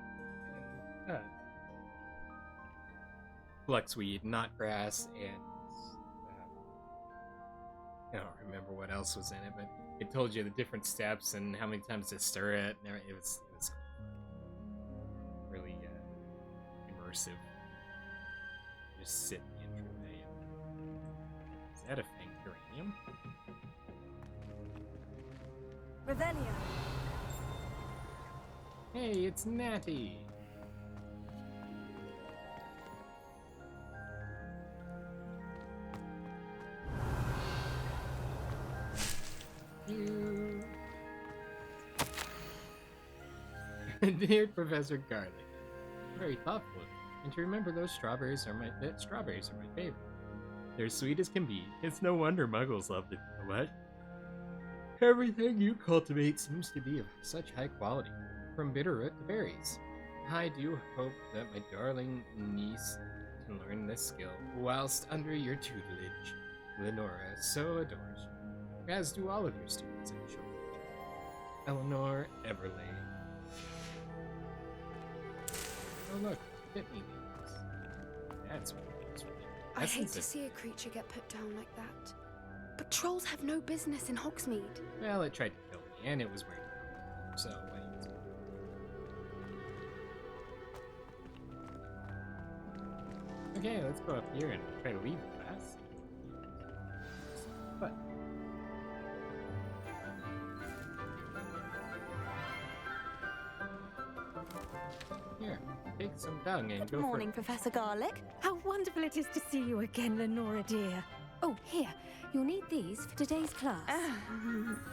fluxweed, not grass, and I don't remember what else was in it, but it told you the different steps and how many times to stir it, and it was really immersive. Just sit in the entryway. Is that a fang uranium? Revelio. Hey, it's Natty. Dear Professor Garlic, very thoughtful. And to remember those strawberries are my favorite. They're sweet as can be. It's no wonder Muggles love them. What? Everything you cultivate seems to be of such high quality, from bitterroot to berries. I do hope that my darling niece can learn this skill whilst under your tutelage. Lenora so adores you, as do all of your students, I'm sure. Eleanor Everlane. Oh look, Pitney leaves. That's what it is. I hate to see a creature get put down like that. But trolls have no business in Hogsmeade. Well, it tried to kill me, and it was wearing it. So, anyways. Okay, let's go up here and try to leave it fast. But here, take some dung and go Good morning, for it. Professor Garlic. How wonderful it is to see you again, Lenora dear. Oh, here. You'll need these for today's class.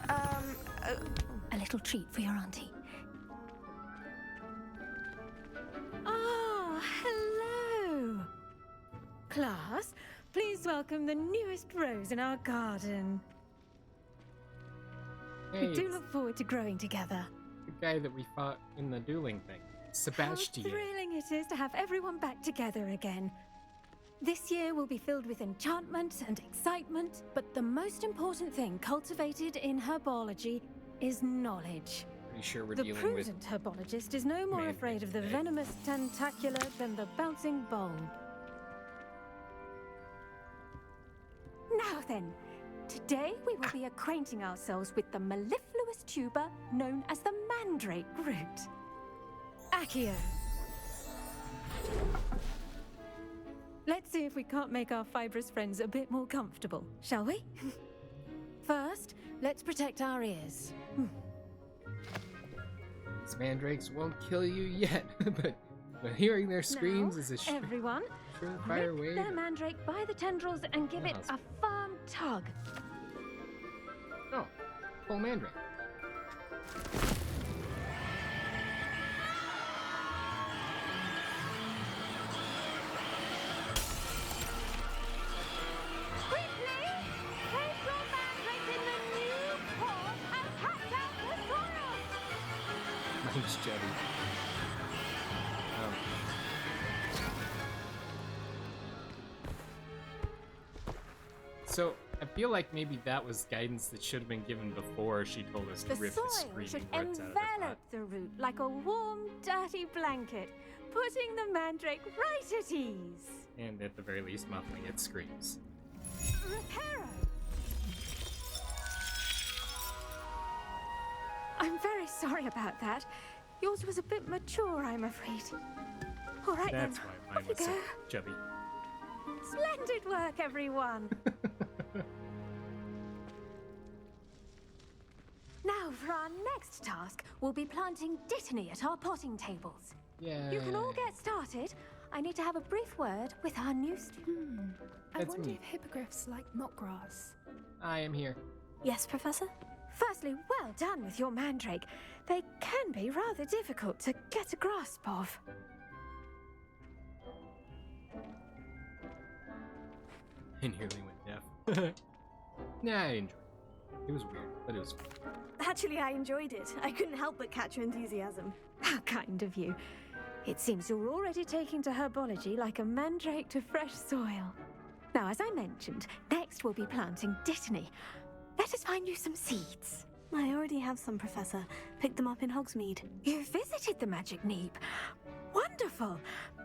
A little treat for your auntie. Ah, hello. Class, please welcome the newest rose in our garden. Hey, We do look forward to growing together. the guy that we fought in the dueling thing, Sebastian. How thrilling it is to have everyone back together again. This year will be filled with enchantment and excitement, but the most important thing cultivated in herbology is knowledge. Pretty sure we're The dealing with prudent herbologist is no more man afraid of the today. venomous tentacular than the bouncing bulb. Now then, today we will be acquainting ourselves with the mellifluous tuber known as the mandrake root. Accio. Let's see if we can't make our fibrous friends a bit more comfortable, shall we? First, let's protect our ears. These mandrakes won't kill you yet, but hearing their screams is a everyone, surefire way. Grip their mandrake by the tendrils and give it a firm tug. Oh, full mandrake. Thanks, Jetty. So I feel like maybe that was guidance that should have been given before she told us to rip the soil should screaming roots out of the pot. envelop the root like a warm, dirty blanket, putting the mandrake right at ease. And at the very least, muffling its screams. Reparo! I'm very sorry about that. Yours was a bit mature, I'm afraid. All right, That's then. why mine was so chubby. Splendid work, everyone. Now, for our next task, we'll be planting Dittany at our potting tables. Yeah. You can all get started. I need to have a brief word with our new student. I That's wonder me. if hippogriffs like knotgrass. I am here. Yes, Professor? Firstly, well done with your mandrake. They can be rather difficult to get a grasp of. I nearly went deaf. Nah, I enjoyed it. It was weird, but it was fun. Actually, I enjoyed it. I couldn't help but catch your enthusiasm. How kind of you. It seems you're already taking to herbology like a mandrake to fresh soil. Now, as I mentioned, next we'll be planting Dittany. Let us find you some seeds. I already have some, Professor. Picked them up in Hogsmeade. You visited the Magic Neep. Wonderful.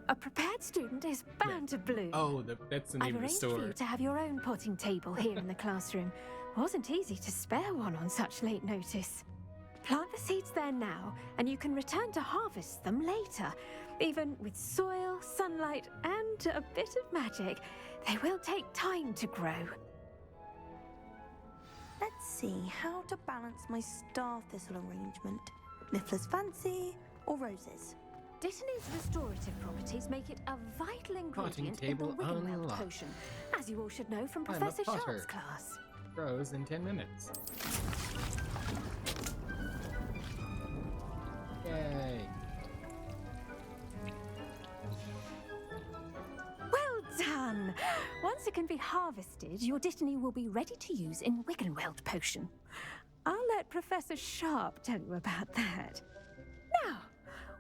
A prepared student is bound to bloom. Oh, that's the name I've of the arranged store. for you to have your own potting table here in the classroom. Wasn't easy to spare one on such late notice. Plant the seeds there now, and you can return to harvest them later. Even with soil, sunlight, and a bit of magic, they will take time to grow. Let's see how to balance my star thistle arrangement. Niffler's fancy or roses? Dittany's restorative properties make it a vital Potting ingredient in the table Wiggenweld unlocked. potion, as you all should know from I'm a Professor potter. Sharp's class. Grows in 10 minutes. Yay. Well done! Once it can be harvested, your Dittany will be ready to use in Wiggenweld potion. I'll let Professor Sharp tell you about that. Now,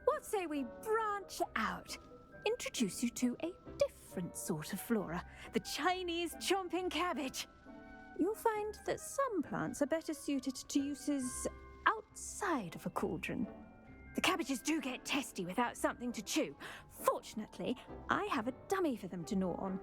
what say we branch out? Introduce you to a different sort of flora, the Chinese chomping cabbage. You'll find that some plants are better suited to uses outside of a cauldron. The cabbages do get testy without something to chew. Fortunately, I have a dummy for them to gnaw on.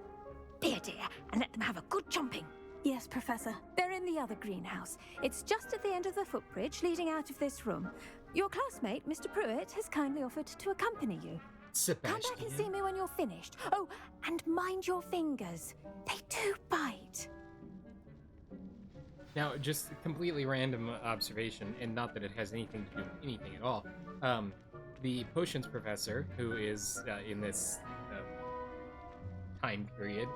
Here, dear, and let them have a good chomping. Yes, Professor. They're in the other greenhouse. It's just at the end of the footbridge leading out of this room. Your classmate, Mr. Pruitt, has kindly offered to accompany you. Sebastian. Come back and see me when you're finished. Oh, and mind your fingers. They do bite. Now, just a completely random observation, and not that it has anything to do with anything at all. The potions professor, who is in this time period,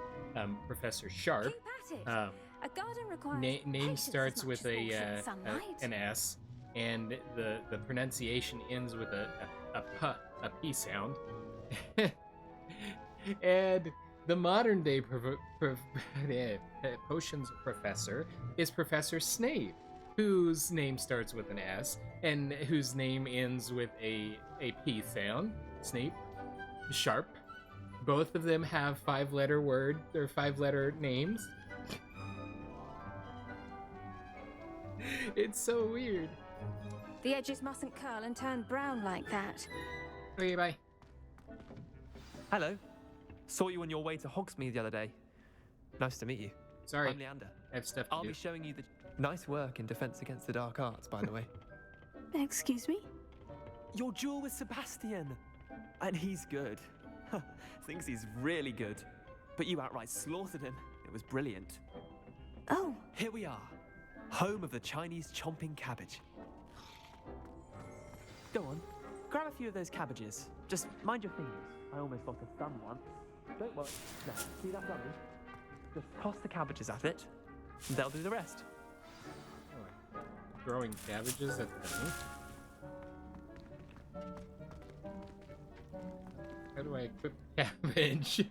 Professor Sharp, Keep at it. A garden requires name patience starts as with much as sunlight. an S, and the pronunciation ends with a P sound. And the modern day potions professor is Professor Snape, whose name starts with an S and whose name ends with a P sound. Snape, Sharp. Both of them have 5-letter word or 5-letter names. It's so weird. The edges mustn't curl and turn brown like that. Okay, bye. Hello. Saw you on your way to Hogsmeade the other day. Nice to meet you. Sorry. I'm Leander. I have stuff to I'll do. be showing you the nice work in Defense Against the Dark Arts, by the way. Excuse me? Your duel with Sebastian. And he's good. Thinks he's really good. But you outright slaughtered him. It was brilliant. Oh. Here we are. Home of the Chinese chomping cabbage. Go on. Grab a few of those cabbages. Just mind your fingers. I almost got a thumb once. Don't worry. Now, see that dummy? Just toss the cabbages at it, and they'll do the rest. Oh, throwing cabbages at the dummy? How do I equip cabbage?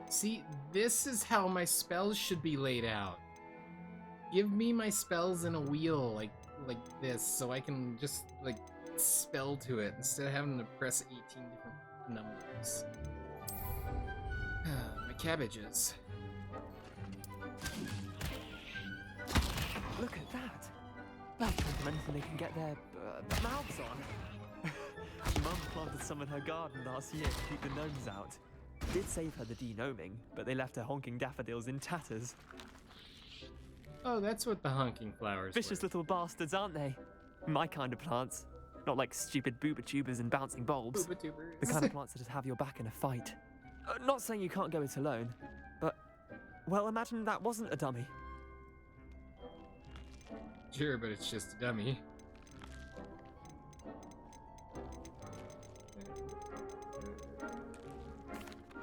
See, this is how my spells should be laid out. Give me my spells in a wheel like this, so I can just like spell to it instead of having to press 18 different numbers. My cabbages. Look at that. That's anything they can get their mouths on. Mum planted some in her garden last year to keep the gnomes out. Did save her the de-gnoming, but they left her honking daffodils in tatters. Oh, that's what the honking flowers Vicious were. little bastards, aren't they? My kind of plants. Not like stupid booba-tubers and bouncing bulbs. Booba-tubers. The kind of plants that just have your back in a fight. Not saying you can't go it alone, but, well, imagine that wasn't a dummy. Sure, but it's just a dummy.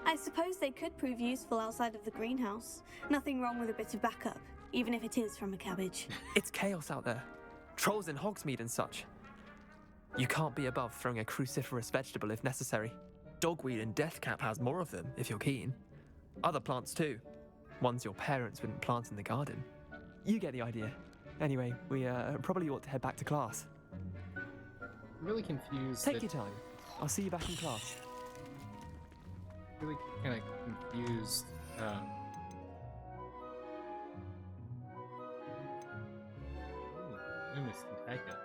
I suppose they could prove useful outside of the greenhouse. Nothing wrong with a bit of backup, even if it is from a cabbage. It's chaos out there. Trolls in Hogsmeade and such. You can't be above throwing a cruciferous vegetable if necessary. Dogweed and deathcap has more of them, if you're keen. Other plants too. Ones your parents wouldn't plant in the garden. You get the idea. Anyway, we probably ought to head back to class. I'm really confused. Take your time. I'll see you back in class. Really kind of confused.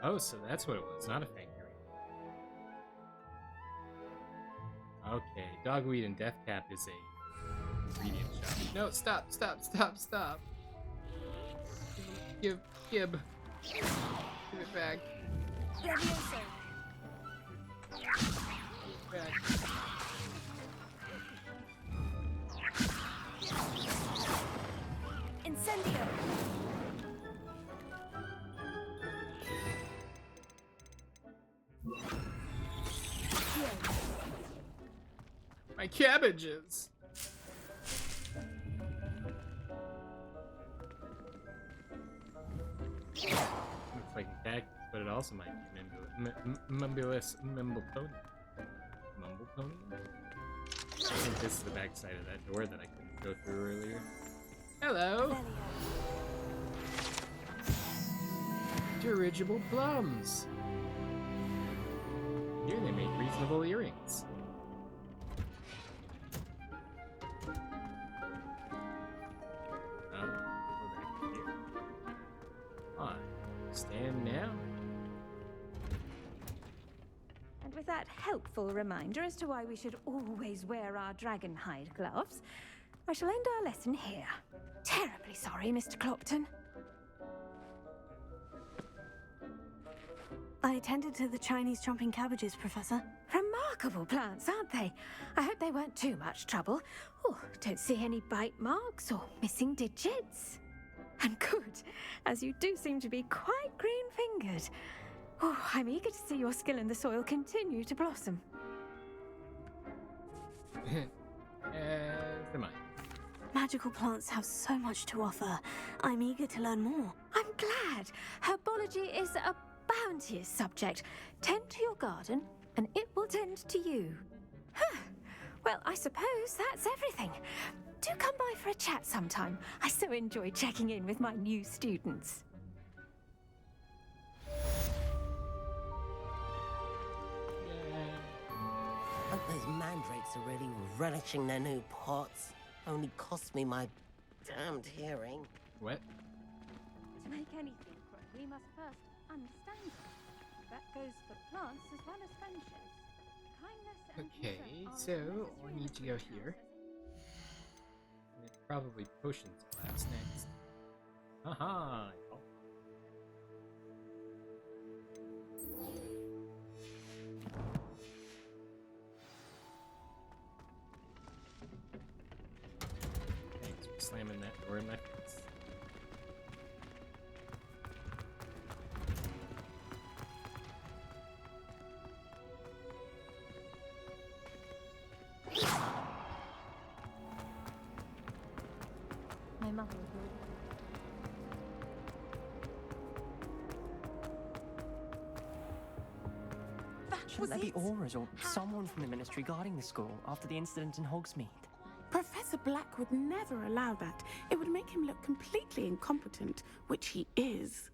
Oh, so that's what it was, not a fang curry. Okay, dogweed and deathcap is a ingredient shop. No, stop! Give it back. Levioso. Give it back. Incendio. My cabbages. Looks like a cactus, but it also might be Mumble Pony. I think this is the backside of that door that I couldn't go through earlier. Hello! Dirigible plums! Here they make reasonable earrings. Go back here. On. Stand now. And with that helpful reminder as to why we should always wear our dragon hide gloves, I shall end our lesson here. Terribly sorry, Mr. Clopton. I attended to the Chinese chomping cabbages, Professor. Remarkable plants, aren't they? I hope they weren't too much trouble. Oh, don't see any bite marks or missing digits. And good, as you do seem to be quite green-fingered. Oh, I'm eager to see your skill in the soil continue to blossom. Am I? Magical plants have so much to offer. I'm eager to learn more. I'm glad. Herbology is a bounteous subject. Tend to your garden, and it will tend to you. Huh. Well, I suppose that's everything. Do come by for a chat sometime. I so enjoy checking in with my new students. Hope those mandrakes are really relishing their new pots. Only cost me my damned hearing. What? To make anything grow, we must first understand it. That goes for plants as well as friendships. Kindness and Okay, concern are as so necessary I in need a to go greenhouse here. as It's probably potions class next. Haha! Thanks for slamming that door in my face. My mother agreed. Shouldn't there be auras or someone from the ministry guarding the school after the incident in Hogsmeade? Professor Black would never allow that. It would make him look completely incompetent, which he is.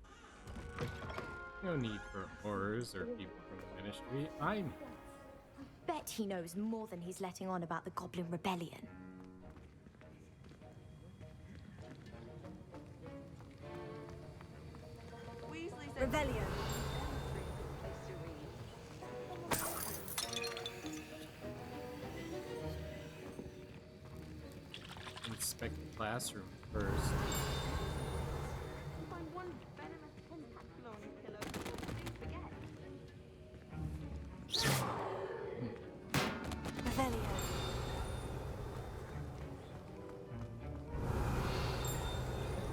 No need for horrors or people from the ministry. I'm Bet he knows more than he's letting on about the Goblin Rebellion. Rebellion. inspect the classroom first. Find one venomous contact blowing pillow before things forget. Revelio.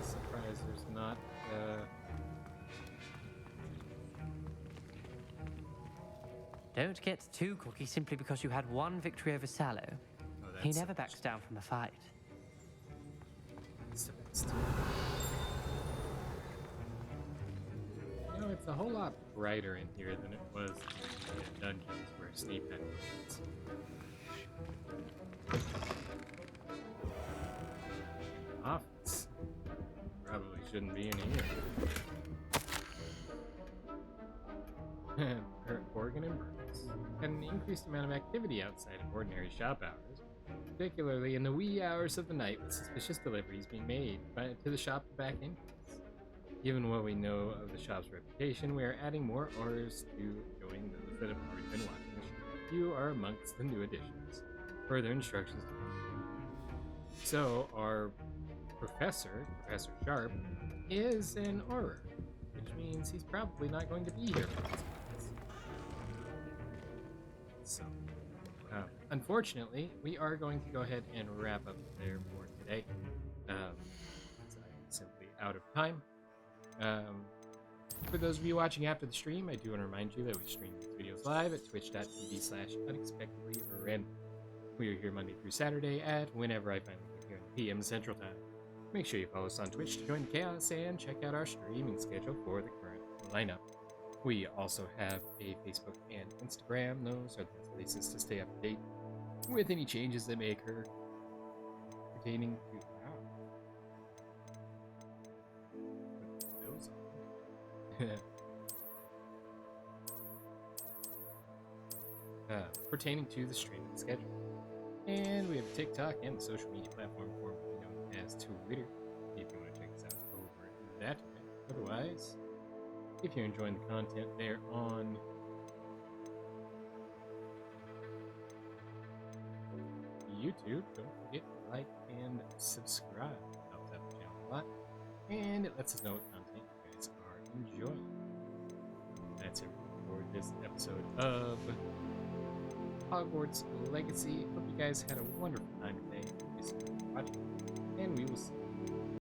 Surprised there's not. Don't get too cocky simply because you had one victory over Sallow. He never backs down from a fight. You know, it's a whole lot brighter in here than it was in the dungeons where Snape had bullets. Office. Probably shouldn't be in here. Organ and Burns had an increased amount of activity outside of ordinary shop hours, particularly in the wee hours of the night with suspicious deliveries being made to the shop back in. Given what we know of the shop's reputation, we are adding more orders to join those that have already been watching the show. You are amongst the new additions. Further instructions. So, our Professor Sharp, is an Auror, which means he's probably not going to be here for this. So, unfortunately, we are going to go ahead and wrap up there for today. So I'm simply out of time. For those of you watching after the stream, I do want to remind you that we stream these videos live at twitch.tv/unexpectedlyrandom. We are here Monday through Saturday at whenever I finally get here in the PM Central Time. Make sure you follow us on Twitch to join the chaos and check out our streaming schedule for the current lineup. We also have a Facebook and Instagram. Those are the best places to stay up to date with any changes that may occur pertaining to pertaining to the streaming schedule. And we have TikTok and the social media platform formerly known as Twitter, if you want to check us out over that way. Otherwise, if you're enjoying the content there on YouTube, don't forget to like and subscribe. It helps out the channel a lot, and it lets us know what content you guys are enjoying. That's it for this episode of Hogwarts Legacy. Hope you guys had a wonderful time